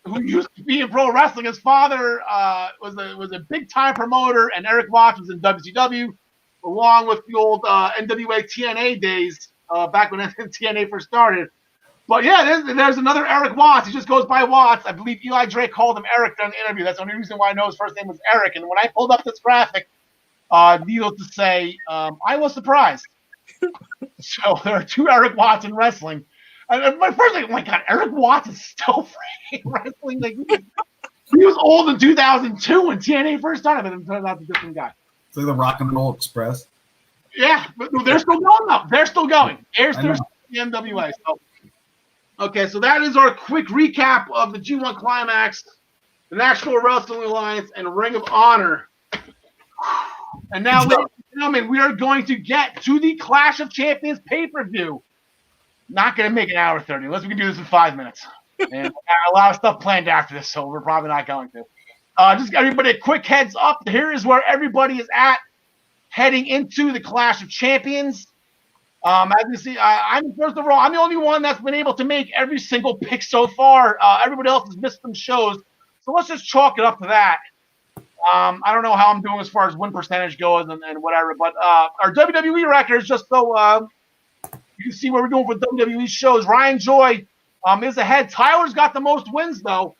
who used to be in pro wrestling. His father was a big time promoter, and Eric Watts was in WCW, along with the old NWA TNA days back when TNA first started. But yeah, there's another Eric Watts. He just goes by Watts. I believe Eli Drake called him Eric during the interview. That's the only reason why I know his first name was Eric. And when I pulled up this graphic, needless to say, I was surprised. So there are two Eric Watts in wrestling. And my first thing, oh my God, Eric Watts is still freaking wrestling. Like, he was old in 2002 when TNA first started, and it turns out to be a different guy. It's like the Rock and Roll Express. Yeah, but they're still going up. They're still going. There's the NWA. So. Okay, so that is our quick recap of the G1 Climax, the National Wrestling Alliance, and Ring of Honor. And now, ladies and gentlemen, we are going to get to the Clash of Champions pay-per-view. Not going to make an hour 30, unless we can do this in 5 minutes. And a lot of stuff planned after this, so we're probably not going to. Just everybody a quick heads up. Here is where everybody is at heading into the Clash of Champions. As you see, first of all, I'm the only one that's been able to make every single pick so far. Everybody else has missed some shows, so let's just chalk it up to that. I don't know how I'm doing as far as win percentage goes and whatever, but our WWE records, just so you can see where we're doing for WWE shows. Ryan Joy is ahead. Tyler's got the most wins, though.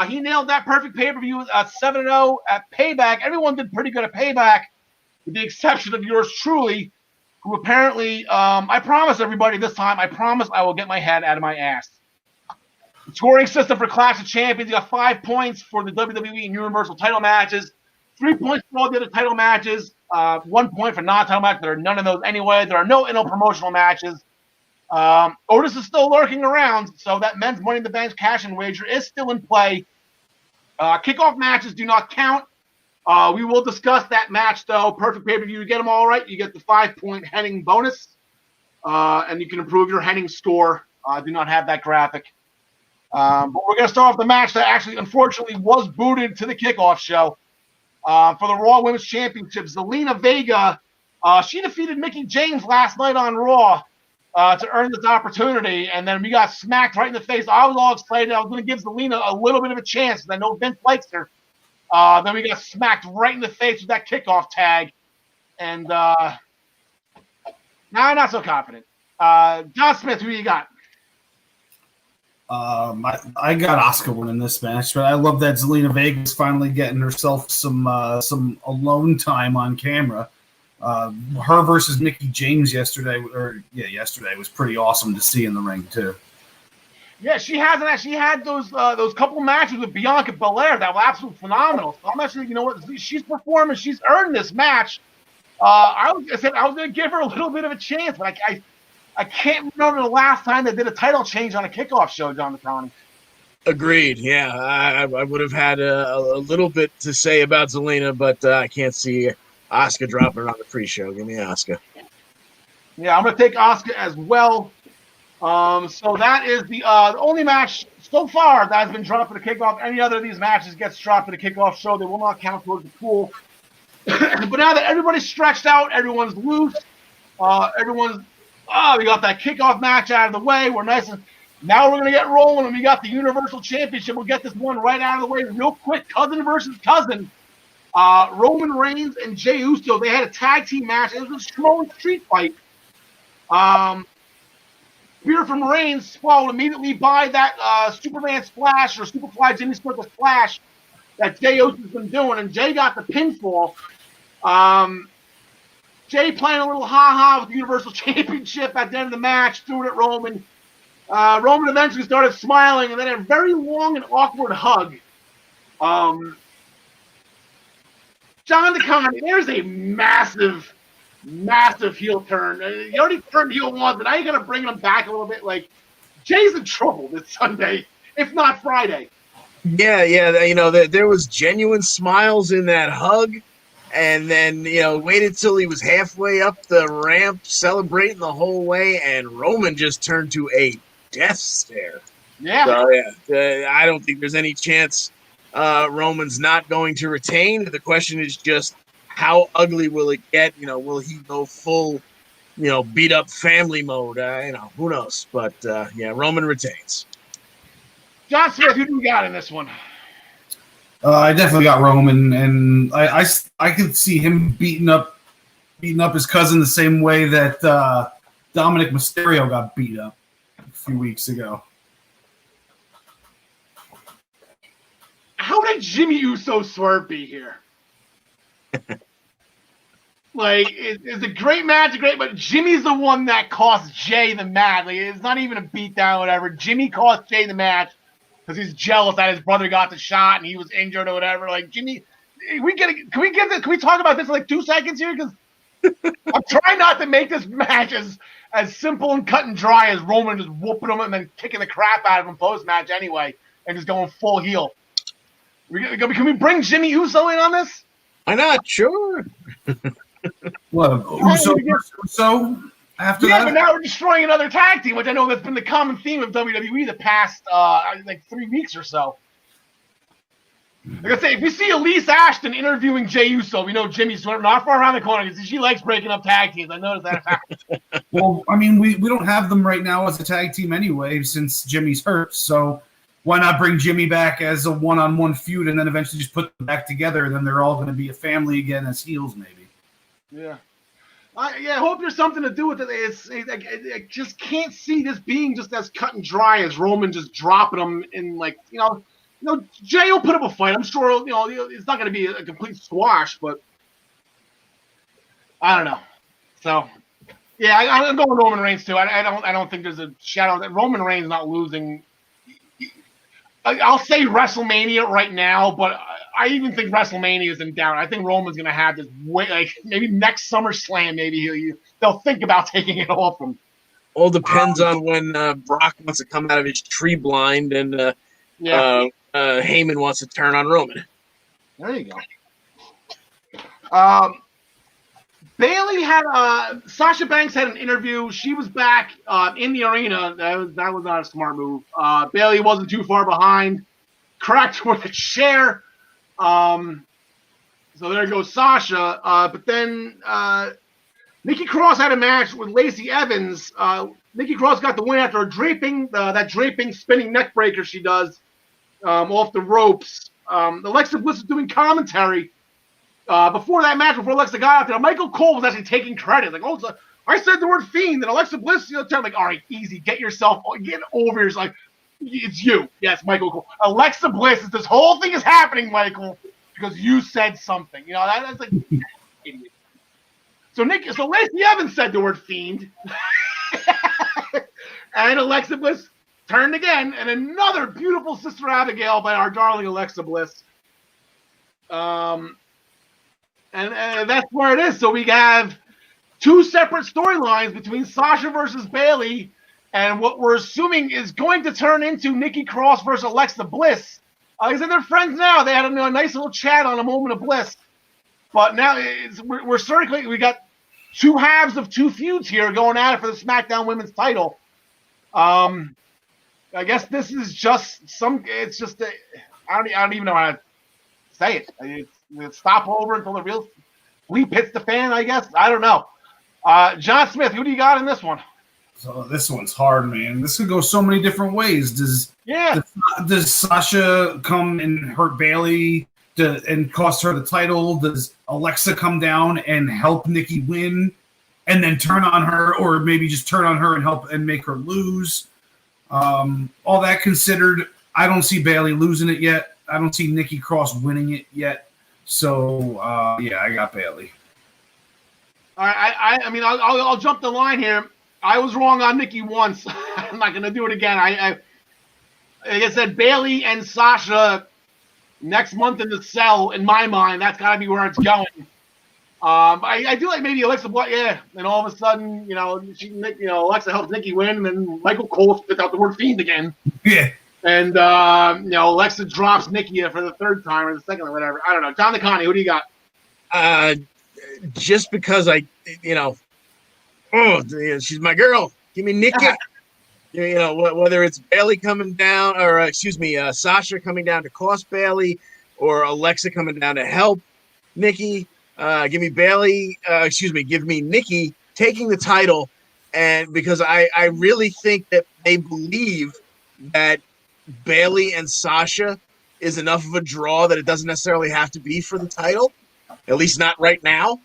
He nailed that perfect pay-per-view at 7-0 at Payback. Everyone did pretty good at Payback, with the exception of yours truly, who apparently, I promise everybody this time, I promise I will get my head out of my ass. The scoring system for Clash of Champions, you got 5 points for the WWE and Universal title matches, 3 points for all the other title matches, 1 point for non-title matches. There are none of those anyway. There are no promotional matches. Otis is still lurking around, so that men's Money in the Bank cash-in wager is still in play. Kickoff matches do not count. We will discuss that match, though. Perfect pay-per-view. You get them all right, you get the 5-point Henning bonus, and you can improve your Henning score. Do not have that graphic. But we're going to start off the match that actually, unfortunately, was booted to the kickoff show. For the Raw Women's Championship, Zelina Vega, she defeated Mickie James last night on Raw to earn this opportunity, and then we got smacked right in the face. I was all excited. I was going to give Zelina a little bit of a chance because I know Vince likes her. Then we got smacked right in the face with that kickoff tag. And now I'm not so confident. John Smith, who you got? I got Asuka winning this match, but I love that Zelina Vega's finally getting herself some alone time on camera. Her versus Mickie James yesterday was pretty awesome to see in the ring too. Yeah, she hasn't actually had those couple matches with Bianca Belair that were absolutely phenomenal. So I'm actually, you know what, she's performing. She's earned this match. I was going to give her a little bit of a chance, but I can't remember the last time they did a title change on a kickoff show, John McConnell. Agreed. Yeah, I would have had a little bit to say about Zelina, but I can't see Asuka dropping her on the pre-show. Give me Asuka. Yeah, I'm going to take Asuka as well. So that is the only match so far that has been dropped for the kickoff. Any other of these matches gets dropped for the kickoff show. They will not count towards the pool. But now that everybody's stretched out, everyone's loose, we got that kickoff match out of the way. We're nice. Now we're going to get rolling, and we got the Universal Championship. We'll get this one right out of the way real quick. Cousin versus cousin. Roman Reigns and Jey Uso, they had a tag team match. It was a Schmo street fight. Spear from Reigns followed immediately by that Superman splash or Superfly Jimmy Snuka splash that Jey Uso's been doing, and Jey got the pinfall. Jey playing a little ha-ha with the Universal Championship at the end of the match, threw it at Roman. Roman eventually started smiling, and then a very long and awkward hug. John DeConnie, there's a massive heel turn. You already turned heel once, but now you're going to bring him back a little bit. Like, Jay's in trouble this Sunday, if not Friday. Yeah. You know, there was genuine smiles in that hug. And then, you know, waited till he was halfway up the ramp, celebrating the whole way, and Roman just turned to a death stare. Yeah. So, yeah, I don't think there's any chance Roman's not going to retain. The question is just how ugly will it get? You know, will he go full, you know, beat up family mode? You know, who knows? But, yeah, Roman retains. John Smith, who do you got in this one? I definitely got Roman, and I could see him beating up his cousin the same way that Dominic Mysterio got beat up a few weeks ago. How did Jimmy Uso swerve be here? Like, it's a great match, but Jimmy's the one that cost Jay the match. Like, it's not even a beatdown or whatever. Jimmy cost Jay the match because he's jealous that his brother got the shot and he was injured or whatever. Like, Jimmy, can we talk about this for like 2 seconds here? Because I'm trying not to make this match as simple and cut and dry as Roman just whooping him and then kicking the crap out of him post-match anyway and just going full heel. Can we bring Jimmy Uso in on this? Why not? Sure. What, Uso after that? But now we're destroying another tag team, which I know that's been the common theme of WWE the past like 3 weeks or so. Like I say, if we see Elise Ashton interviewing Jey Uso, we know Jimmy's not far around the corner because she likes breaking up tag teams. I noticed that. Well, I mean, we don't have them right now as a tag team anyway since Jimmy's hurt. So why not bring Jimmy back as a one-on-one feud and then eventually just put them back together? And then they're all going to be a family again as heels, maybe. Yeah. I hope there's something to do with it. I just can't see this being just as cut and dry as Roman just dropping them in, like, Jay will put up a fight. I'm sure, it's not going to be a complete squash, but I don't know. So, yeah, I'm going Roman Reigns too. I don't think there's a shadow that Roman Reigns not losing. I'll say WrestleMania right now, but I even think WrestleMania isn't down. I think Roman's going to have this maybe next SummerSlam. Maybe they'll think about taking it off him. All depends on when Brock wants to come out of his tree blind and Heyman wants to turn on Roman. There you go. Bayley had Sasha Banks had an interview. She was back in the arena. That was not a smart move. Bayley wasn't too far behind. Cracked her with a chair. So there goes Sasha. But then Nikki Cross had a match with Lacey Evans. Nikki Cross got the win after a draping spinning neck breaker she does off the ropes. Alexa Bliss was doing commentary. Before that match, before Alexa got out there, Michael Cole was actually taking credit. Like, I said the word fiend, and Alexa Bliss, I'm like, all right, easy, get over here. It's like, it's you. Yes, Michael Cole. Alexa Bliss, this whole thing is happening, Michael, because you said something. That's like, idiot. So Lacey Evans said the word fiend. And Alexa Bliss turned again, and another beautiful Sister Abigail by our darling Alexa Bliss. And that's where it is. So we have 2 separate storylines between Sasha versus Bayley and what we're assuming is going to turn into Nikki Cross versus Alexa Bliss. Like I said, they're friends now. They had a nice little chat on a Moment of Bliss. But now we're circling. We got 2 halves of 2 feuds here going at it for the SmackDown Women's title. I guess this is just it's just I don't even know how to say it. It's stop over until the real bleep hits the fan, I guess. I don't know. John Smith, who do you got in this one? So this one's hard, man. This could go so many different ways. Does Sasha come and hurt Bayley and cost her the title? Does Alexa come down and help Nikki win and then turn on her, or maybe just turn on her and help and make her lose? All that considered, I don't see Bayley losing it yet. I don't see Nikki Cross winning it yet. So, I got Bayley. All right, I mean, I'll jump the line here. I was wrong on Nikki once. I'm not going to do it again. Like I said, Bayley and Sasha next month in the cell, in my mind, that's got to be where it's going. I do like maybe Alexa Bliss, and all of a sudden, Alexa helps Nikki win, and then Michael Cole spits out the word fiend again. Yeah. And, Alexa drops Nikki for the 3rd time or the 2nd or whatever. I don't know. John Connie, who do you got? Just because she's my girl. Give me Nikki. Whether it's Bayley coming down or, Sasha coming down to cost Bayley or Alexa coming down to help Nikki. Give me Nikki taking the title. And because I really think that they believe that Bailey and Sasha is enough of a draw that it doesn't necessarily have to be for the title, at least not right now.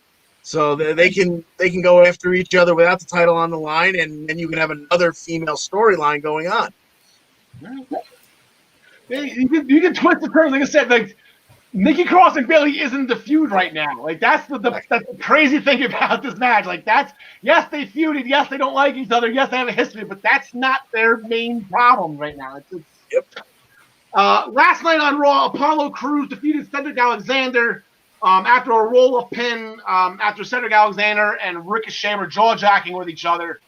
So they can go after each other without the title on the line, and then you can have another female storyline going on. You can twist the turn, like I said, like Nikki Cross and Bailey isn't the feud right now. Like that's the crazy thing about this match. Like yes, they feuded, yes, they don't like each other, yes, they have a history, but that's not their main problem right now. Yep. Last night on Raw, Apollo Crews defeated Cedric Alexander after a roll-up pin after Cedric Alexander and Ricochet were jaw-jacking with each other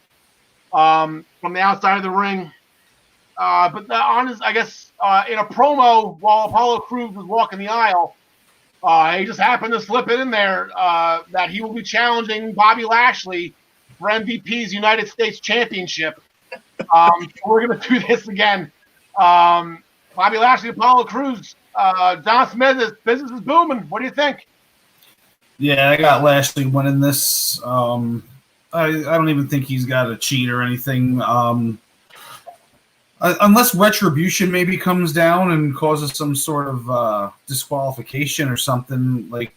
from the outside of the ring. But I guess in a promo while Apollo Crews was walking the aisle, he just happened to slip it in there that he will be challenging Bobby Lashley for MVP's United States Championship. We're going to do this again. Bobby Lashley, Apollo Crews, Don Smith, business is booming. What do you think? Yeah, I got Lashley winning this. I don't even think he's got a cheat or anything. Unless Retribution maybe comes down and causes some sort of disqualification or something. Like,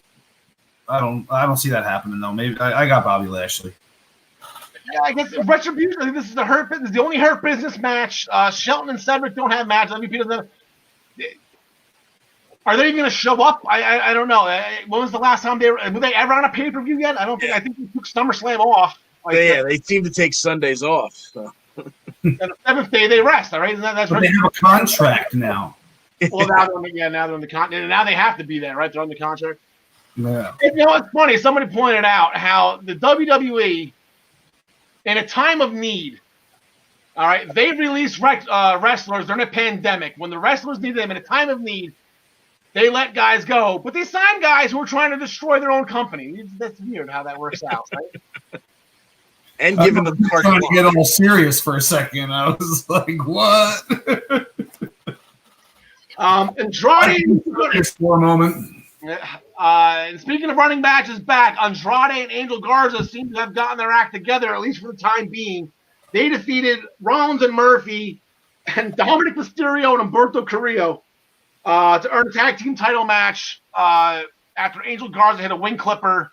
I don't see that happening though. Maybe I got Bobby Lashley. Yeah, I guess Retribution. I think this is the only Hurt Business match. Shelton and Cedric don't have matches. MVP doesn't. Are they even going to show up? I don't know. When was the last time were they ever on a pay per view yet? I don't think. I think they took SummerSlam off. They seem to take Sundays off. So. And the seventh day they rest. All right, that's right. They have a contract now. Well, now they're on the contract. Now they have to be there, right? They're on the contract. Yeah. And, you know, it's funny. Somebody pointed out how the WWE, in a time of need, all right, they release wrestlers during a pandemic. When the wrestlers needed them in a time of need, they let guys go. But they sign guys who are trying to destroy their own company. That's weird how that works out, right? And given the carte trying to get a little serious for a second, I was like, "What?" Andrade for a moment. And speaking of running matches back, Andrade and Angel Garza seem to have gotten their act together, at least for the time being. They defeated Rollins and Murphy and Dominic Mysterio and Humberto Carrillo to earn a tag team title match after Angel Garza hit a wing clipper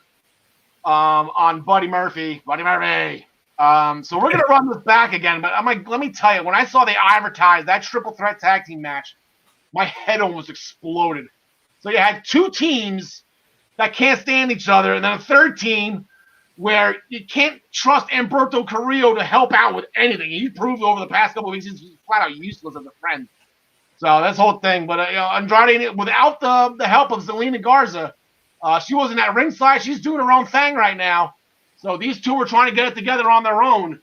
on Buddy Murphy. So we're going to run this back again, but I'm like, let me tell you, when I saw they advertised that triple threat tag team match, my head almost exploded. So you had two teams that can't stand each other, and then a third team where you can't trust Humberto Carrillo to help out with anything. He's proved over the past couple of weeks he's flat out useless as a friend. So that's the whole thing. But Andrade, without the help of Zelina Garza, she wasn't at ringside. She's doing her own thing right now. So these two are trying to get it together on their own.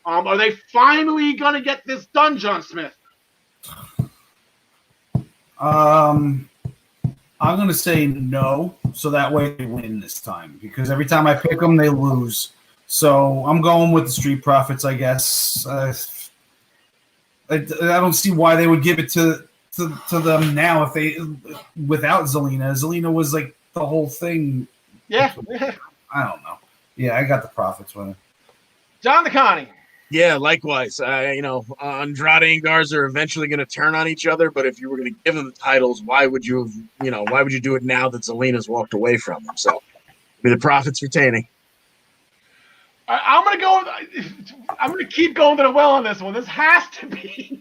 Are they finally going to get this done, John Smith? I'm going to say no, so that way they win this time. Because every time I pick them, they lose. So I'm going with the Street Profits, I guess. I don't see why they would give it to them now if they without Zelina. Zelina was like the whole thing. Yeah. I don't know. Yeah, I got the Profits winning. John DeConnie. Yeah, likewise. Andrade and Garza are eventually going to turn on each other, but if you were going to give them the titles, why would you do it now that Zelina's walked away from them? So, be the Profits retaining. I'm going to keep going to the well on this one. This has to be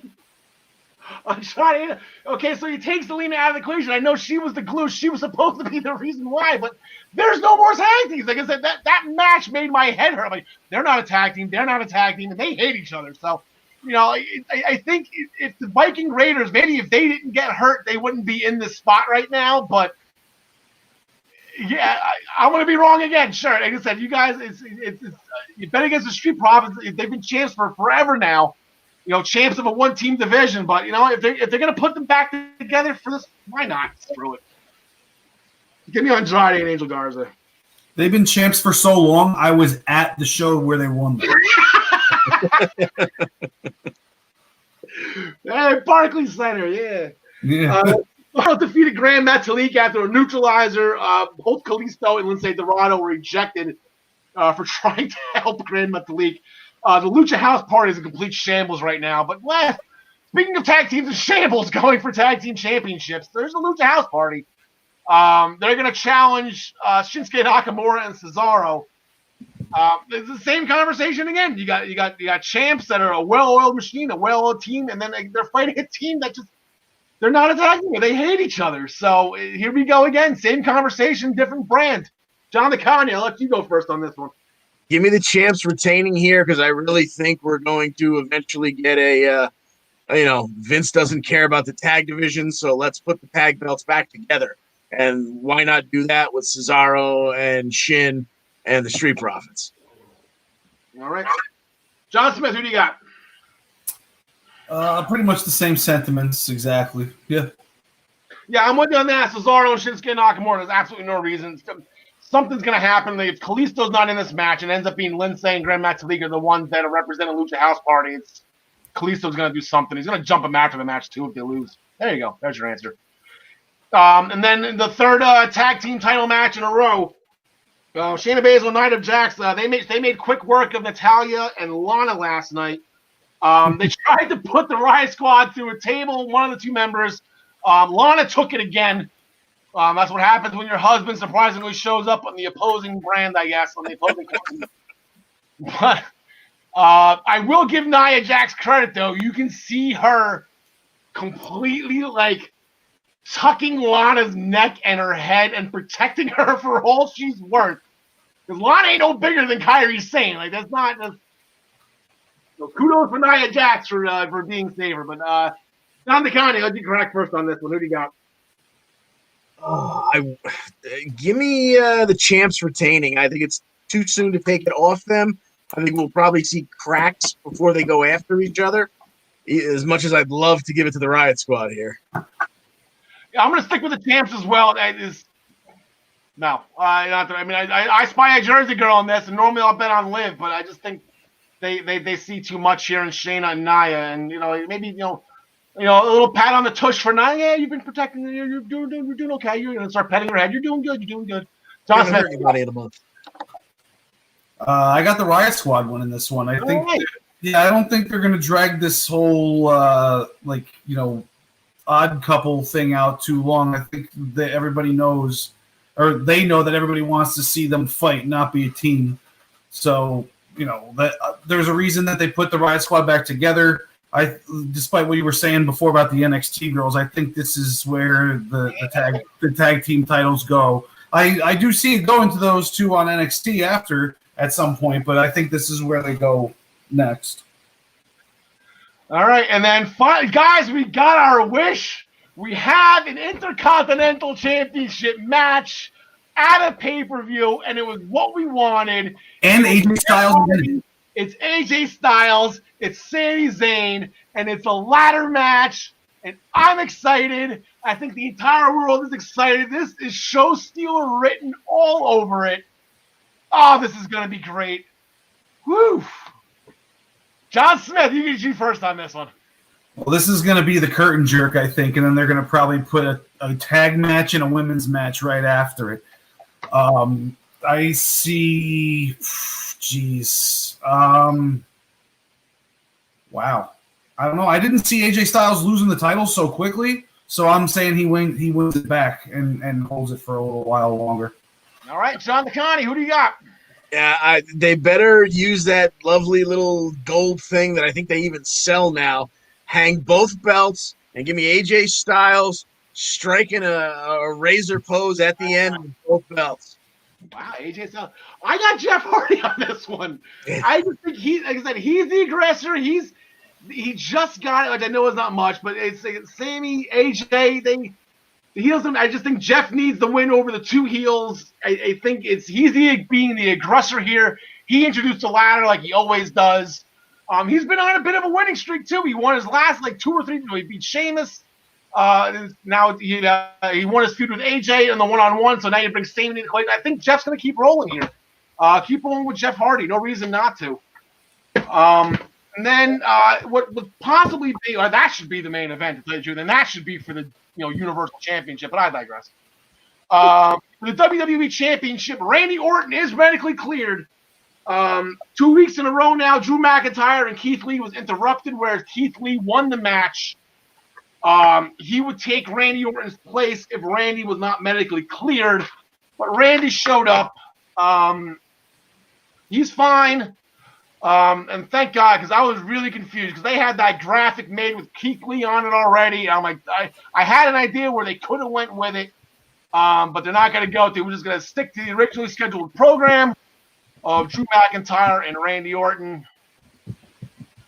Andrade. Okay, so you take Zelina out of the equation. I know she was the glue. She was supposed to be the reason why, but there's no more tag teams. Like I said, that match made my head hurt. I'm like, they're not a tag team. They're not a tag team, and they hate each other. So, I think if the Viking Raiders, maybe if they didn't get hurt, they wouldn't be in this spot right now. But yeah, I'm going to be wrong again. Sure, like I said, you guys, it's you bet against the Street Profits. They've been champs for forever now. Champs of a one-team division. But if they're going to put them back together for this, why not? Screw it. Give me Andrade and Angel Garza. They've been champs for so long. I was at the show where they won them. Hey, Barclays Center, yeah. Yeah. Defeated Grand Metalik after a neutralizer. Both Kalisto and Lindsay Dorado were ejected for trying to help Grand Metalik. The Lucha House Party is a complete shambles right now. But Speaking of tag teams, the Shambles going for tag team championships. There's a Lucha House Party. They're going to challenge Shinsuke Nakamura and Cesaro. It's the same conversation again. You got champs that are a well-oiled machine, a well-oiled team, and then they're fighting a team that just they're not attacking you. They hate each other. So here we go again. Same conversation, different brand. John the Kanye, I'll let you go first on this one. Give me the champs retaining here because I really think we're going to eventually get a, Vince doesn't care about the tag division, so let's put the tag belts back together. And why not do that with Cesaro and Shin and the Street Profits? All right. John Smith, who do you got? Pretty much the same sentiments, exactly. Yeah. Yeah, I'm with you on that. Cesaro and Shinsuke Nakamura, there's absolutely no reason. Something's going to happen. If Kalisto's not in this match and ends up being Lindsay and Grand Metalik the ones that are representing Lucha House Party, Kalisto's going to do something. He's going to jump him after the match, too, if they lose. There you go. There's your answer. And then the third tag team title match in a row, Shayna Baszler and Nia Jax, they made quick work of Natalya and Lana last night. They tried to put the Riot Squad through a table, one of the two members. Lana took it again. That's what happens when your husband surprisingly shows up on the opposing brand, I guess, on the opposing company. But I will give Nia Jax credit, though. You can see her completely, tucking Lana's neck and her head and protecting her for all she's worth. Because Lana ain't no bigger than Kairi Sane. That's not just... So kudos for Nia Jax for being safer. But Don DeConnie, let's you crack first on this one. Who do you got? Give me the champs retaining. I think it's too soon to take it off them. I think we'll probably see cracks before they go after each other. As much as I'd love to give it to the Riot Squad here. Yeah, I'm going to stick with the champs as well. I spy a Jersey girl on this, and normally I'll bet on Liv, but I just think they see too much here in Shayna and Nia, and maybe a little pat on the tush for Nia. Yeah, you've been protecting. You're doing okay. You're going to start petting her head. You're doing good. John Smith, everybody in a month. I got the Riot Squad winning this one. I think. Right. Yeah, I don't think they're going to drag this whole odd couple thing out too long. I think that everybody knows, or they know that everybody wants to see them fight, not be a team. So that there's a reason that they put the Riot Squad back together. Despite what you were saying before about the NXT girls, I think this is where the tag team titles go. I do see it going to those two on NXT at some point, but I think this is where they go next. All right, and then guys, we got our wish. We have an Intercontinental Championship match at a pay-per-view, and it was what we wanted. And AJ Styles. It's AJ Styles, it's Sami Zayn, and it's a ladder match, and I'm excited. I think the entire world is excited. This is show stealer written all over it. Oh, this is going to be great. Woo! John Smith, you can shoot first on this one. Well, this is going to be the curtain jerk, I think, and then they're going to probably put a tag match and a women's match right after it. I see... Jeez. Wow. I don't know. I didn't see AJ Styles losing the title so quickly, so I'm saying he wins it back and holds it for a little while longer. All right, John DeConnie, who do you got? Yeah, they better use that lovely little gold thing that I think they even sell now. Hang both belts and give me AJ Styles striking a razor pose at the end with both belts. Wow, AJ Styles. I got Jeff Hardy on this one. I just think he's the aggressor. He just got it. Like, I know it's not much, but it's Sammy, AJ. The heels. I just think Jeff needs the win over the two heels. I think he's being the aggressor here. He introduced the ladder like he always does. He's been on a bit of a winning streak too. He won his last 2 or 3. He beat Sheamus. Now he won his feud with AJ in the one-on-one. So now you bring Sammy into play. I think Jeff's going to keep rolling here. Keep rolling with Jeff Hardy. No reason not to. And then what would possibly be, or that should be the main event, to tell you the truth, and that should be for the Universal Championship, but I digress. For the WWE Championship, Randy Orton is medically cleared 2 weeks in a row now, Drew McIntyre and Keith Lee was interrupted, whereas Keith Lee won the match. He would take Randy Orton's place if Randy was not medically cleared, but Randy showed up. He's fine. And thank God, because I was really confused because they had that graphic made with Keith Lee on it already. I'm like, I had an idea where they could have went with it, but they're not going to go. They were just going to stick to the originally scheduled program of Drew McIntyre and Randy Orton.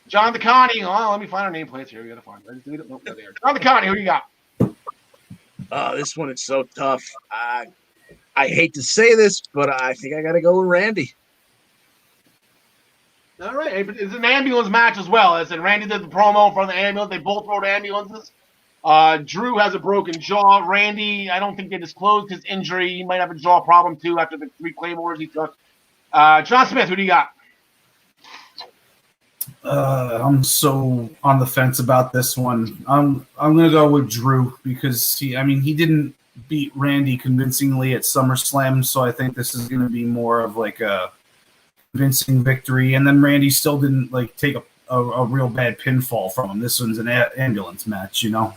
John DeConnie. Oh, let me find our nameplates here. We got to find it. Nope, there. John DeConnie, who do you got? This one is so tough. I hate to say this, but I think I got to go with Randy. All right, it's an ambulance match as well. As in Randy did the promo for the ambulance. They both rode ambulances. Drew has a broken jaw. Randy, I don't think they disclosed his injury. He might have a jaw problem too after the 3 claymores he took. John Smith, who do you got? I'm so on the fence about this one. I'm gonna go with Drew because he didn't beat Randy convincingly at SummerSlam, so I think this is gonna be more of like a convincing victory. And then Randy still didn't take a real bad pinfall from him. This one's an ambulance match, Yeah,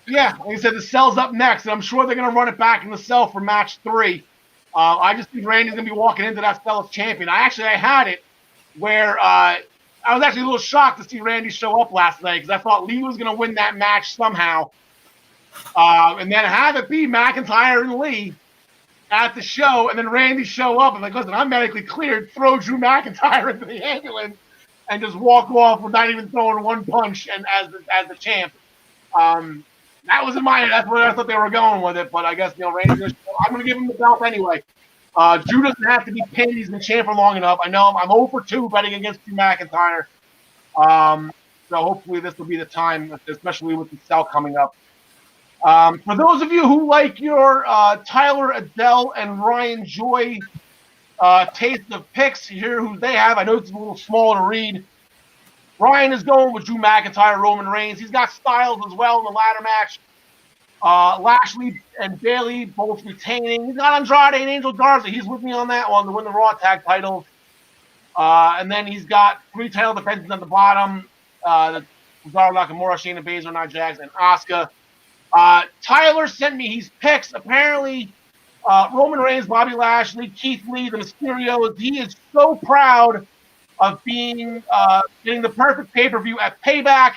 like I said, the Cell's up next, and I'm sure they're gonna run it back in the Cell for match 3. I just think Randy's gonna be walking into that Cell as champion. I had it where I was actually a little shocked to see Randy show up last night because I thought Lee was going to win that match somehow. And then have it be McIntyre and Lee at the show, and then Randy show up and listen, I'm medically cleared, throw Drew McIntyre into the ambulance and just walk off without even throwing one punch and as the champ. That was in my head. That's where I thought they were going with it, but I guess Randy's going to show up. I'm going to give him the belt anyway. Drew doesn't have to be pinned. He's been champ for long enough. I know I'm 0 for 2 betting against Drew McIntyre. So hopefully this will be the time, especially with the Cell coming up. For those of you who like your Tyler Adele and Ryan Joy taste of picks, here who they have. I know it's a little small to read. Ryan is going with Drew McIntyre, Roman Reigns. He's got Styles as well in the ladder match. Lashley and Bayley both retaining. He's got Andrade and Angel Garza. He's with me on that one to win the Raw tag titles. And then he's got 3 title defenses at the bottom. Cesaro, Nakamura, Shayna Baszler, Nia Jax, and Asuka. Tyler sent me his picks. Apparently, Roman Reigns, Bobby Lashley, Keith Lee, the Mysterios. He is so proud of getting the perfect pay-per-view at Payback.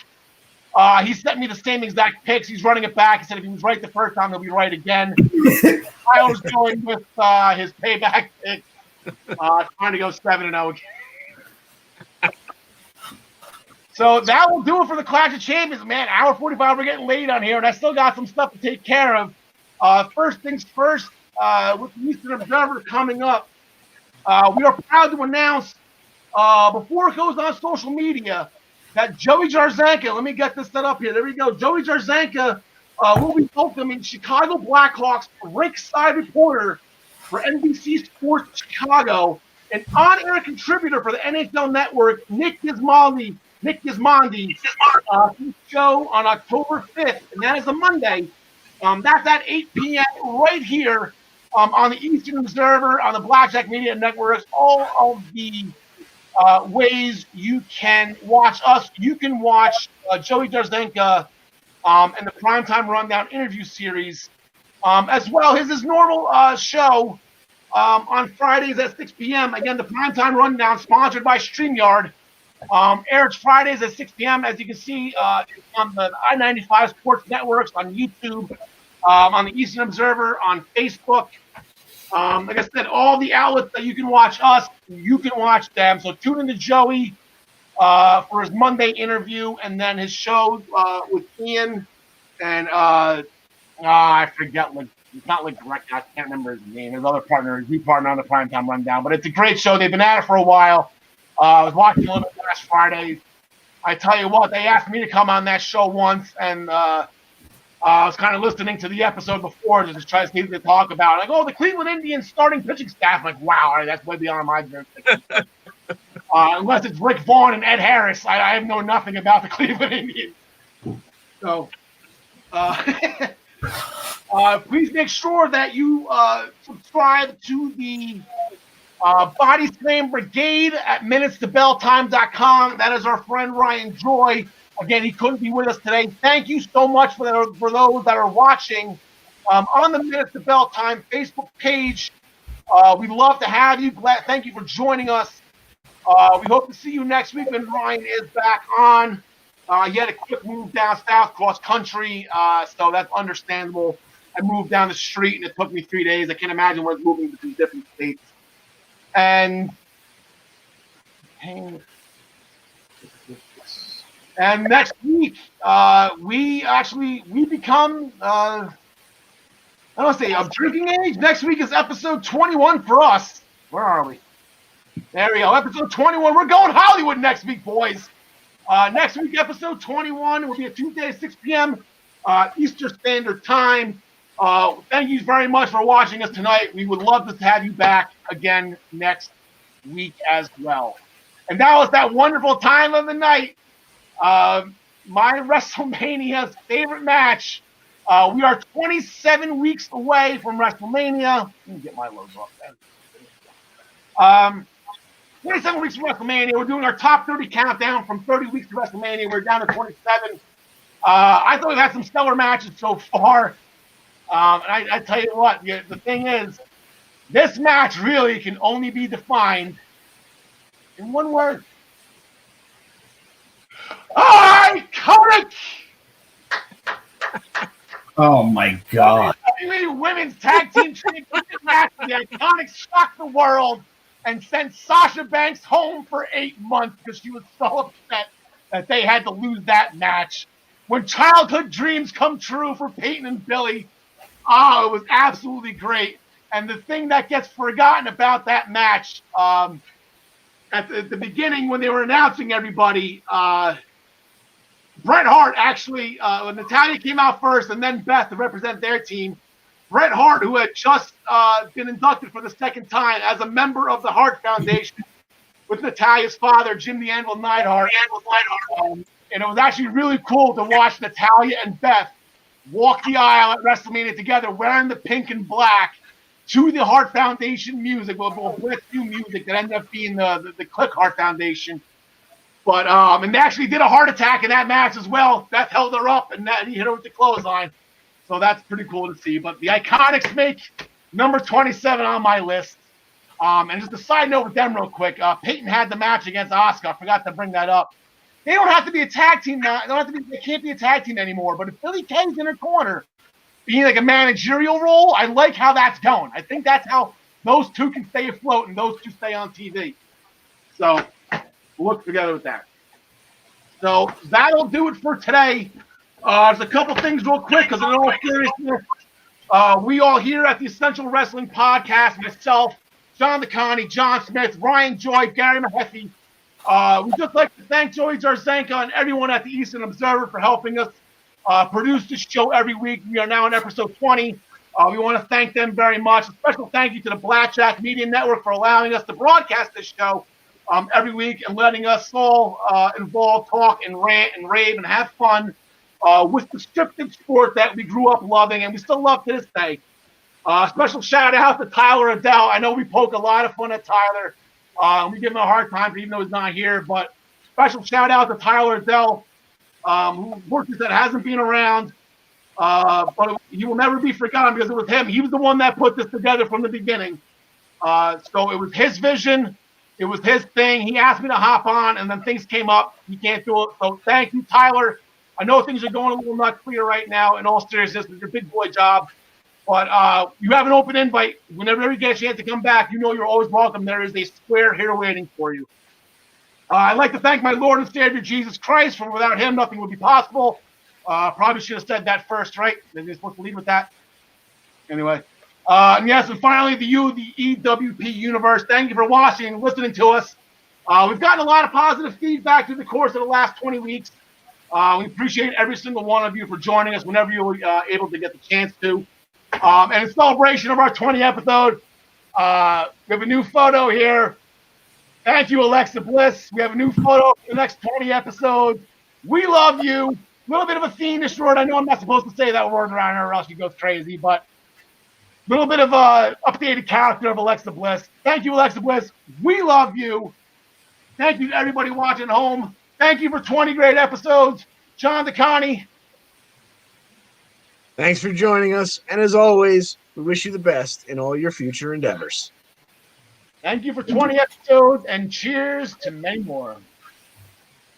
He sent me the same exact picks. He's running it back. He said if he was right the first time, he'll be right again. I was going with his Payback picks. Trying to go 7-0 again. So that will do it for the Clash of Champions, man. Hour 45, we're getting late on here, and I still got some stuff to take care of. First things first, with the Eastern Observer coming up, we are proud to announce, before it goes on social media, that Joey Jarzenka, let me get this set up here. There we go. Joey Jarzenka will be welcoming Chicago Blackhawks ringside reporter for NBC Sports Chicago, an on-air contributor for the NHL Network, Nick Gismondi, his show on October 5th, and that is a Monday. That's at 8 p.m. right here on the Eastern Observer, on the Blackjack Media Networks, all of the ways you can watch us. You can watch Joey Jarzenka and the Primetime Rundown interview series, as well as his normal show on Fridays at 6 p.m. Again, the Primetime Rundown, sponsored by StreamYard, airs Fridays at 6 p.m. As you can see on the I-95 Sports Networks, on YouTube, on the Eastern Observer, on Facebook. Like I said, all the outlets that you can watch us, you can watch them. So tune in to Joey for his Monday interview, and then his show with Ian and I forget, it's not like direct. I can't remember his name. His other partner, his new partner on the Primetime Rundown. But it's a great show. They've been at it for a while. I was watching a little bit last Friday. I tell you what, they asked me to come on that show once, and I was kind of listening to the episode before just to try to see what they talk about. Like, the Cleveland Indians starting pitching staff. I'm like, wow, all right, that's way beyond my jurisdiction. Unless it's Rick Vaughn and Ed Harris, I know nothing about the Cleveland Indians. So, please make sure that you subscribe to the Body Slam Brigade at minutestobelltime.com. That is our friend Ryan Joy. Again, he couldn't be with us today. Thank you so much for those that are watching on the Minutes to Bell Time Facebook page. We'd love to have you. Thank you for joining us. We hope to see you next week when Ryan is back on. He had a quick move down south, cross country, so that's understandable. I moved down the street and it took me 3 days. I can't imagine what it's moving between different states. And next week, we become I don't want to say of drinking age. Next week is episode 21 for us. Where are we? There we go. Episode 21. We're going Hollywood next week, boys. Next week, episode 21 will be a Tuesday at 6 p.m. Eastern Standard Time. Thank you very much for watching us tonight. We would love to have you back again next week as well. And now it's that wonderful time of the night. My WrestleMania's favorite match. We are 27 weeks away from WrestleMania. Let me get my logo up there. 27 weeks from WrestleMania. We're doing our top 30 countdown from 30 weeks to WrestleMania. We're down to 27. I thought we've had some stellar matches so far. And I tell you what, the thing is, this match really can only be defined in one word. Iconic! Oh my God. WWE Women's Tag Team Championship match. The Iconics shocked the world and sent Sasha Banks home for 8 months because she was so upset that they had to lose that match. When childhood dreams come true for Peyton and Billy, it was absolutely great. And the thing that gets forgotten about that match, at the beginning when they were announcing everybody, Bret Hart actually, when Natalya came out first and then Beth to represent their team, Bret Hart, who had just been inducted for the second time as a member of the Hart Foundation with Natalya's father, Jim the Anvil Neidhart. And it was actually really cool to watch Natalya and Beth walk the aisle at WrestleMania together wearing the pink and black to the Hart Foundation music, well, Bless You music that ended up being the Click Hart Foundation. But and they actually did a heart attack in that match as well. Beth held her up and he hit her with the clothesline. So that's pretty cool to see. But the Iconics make number 27 on my list. And just a side note with them real quick. Peyton had the match against Asuka. I forgot to bring that up. They don't have to be a tag team now. They can't be a tag team anymore. But if Billy Kay's in her corner, being like a managerial role, I like how that's going. I think that's how those two can stay afloat and those two stay on TV. So we'll look together with that. So that'll do it for today. There's a couple things real quick because in all seriousness, we all here at the Essential Wrestling Podcast, myself, John DeConnie, John Smith, Ryan Joy, Gary Mahaffey. We'd just like to thank Joey Zarzenka and everyone at the Eastern Observer for helping us produce this show every week. We are now on episode 20. We want to thank them very much. A special thank you to the Blackjack Media Network for allowing us to broadcast this show every week and letting us all involve, talk, and rant and rave and have fun with the scripted sport that we grew up loving and we still love to this day. Special shout out to Tyler Adele. I know we poke a lot of fun at Tyler. We give him a hard time even though he's not here, but special shout out to Tyler Adele, who works that hasn't been around, but he will never be forgotten because it was him. He was the one that put this together from the beginning. So it was his vision. It was his thing. He asked me to hop on, and then things came up. He can't do it. So thank you, Tyler. I know things are going a little not clear right now. In all seriousness, it's your big boy job. But you have an open invite. Whenever you get a chance to come back, you know you're always welcome. There is a square here waiting for you. I'd like to thank my Lord and Savior, Jesus Christ, for without him, nothing would be possible. Probably should have said that first, right? Maybe they're supposed to lead with that. Anyway. And yes, and finally, the EWP Universe. Thank you for watching and listening to us. We've gotten a lot of positive feedback through the course of the last 20 weeks. We appreciate every single one of you for joining us whenever you were able to get the chance to. And in celebration of our 20th episode, we have a new photo here. Thank you, Alexa Bliss. We have a new photo for the next 20 episodes. We love you. A little bit of a fiendish word. I know I'm not supposed to say that word around her or else she goes crazy, but Little bit of updated character of Alexa Bliss. Thank you, Alexa Bliss. We love you. Thank you to everybody watching at home. Thank you for 20 great episodes. Sean DeConnie. Thanks for joining us. And as always, we wish you the best in all your future endeavors. Thank you for 20 episodes, and cheers to many more.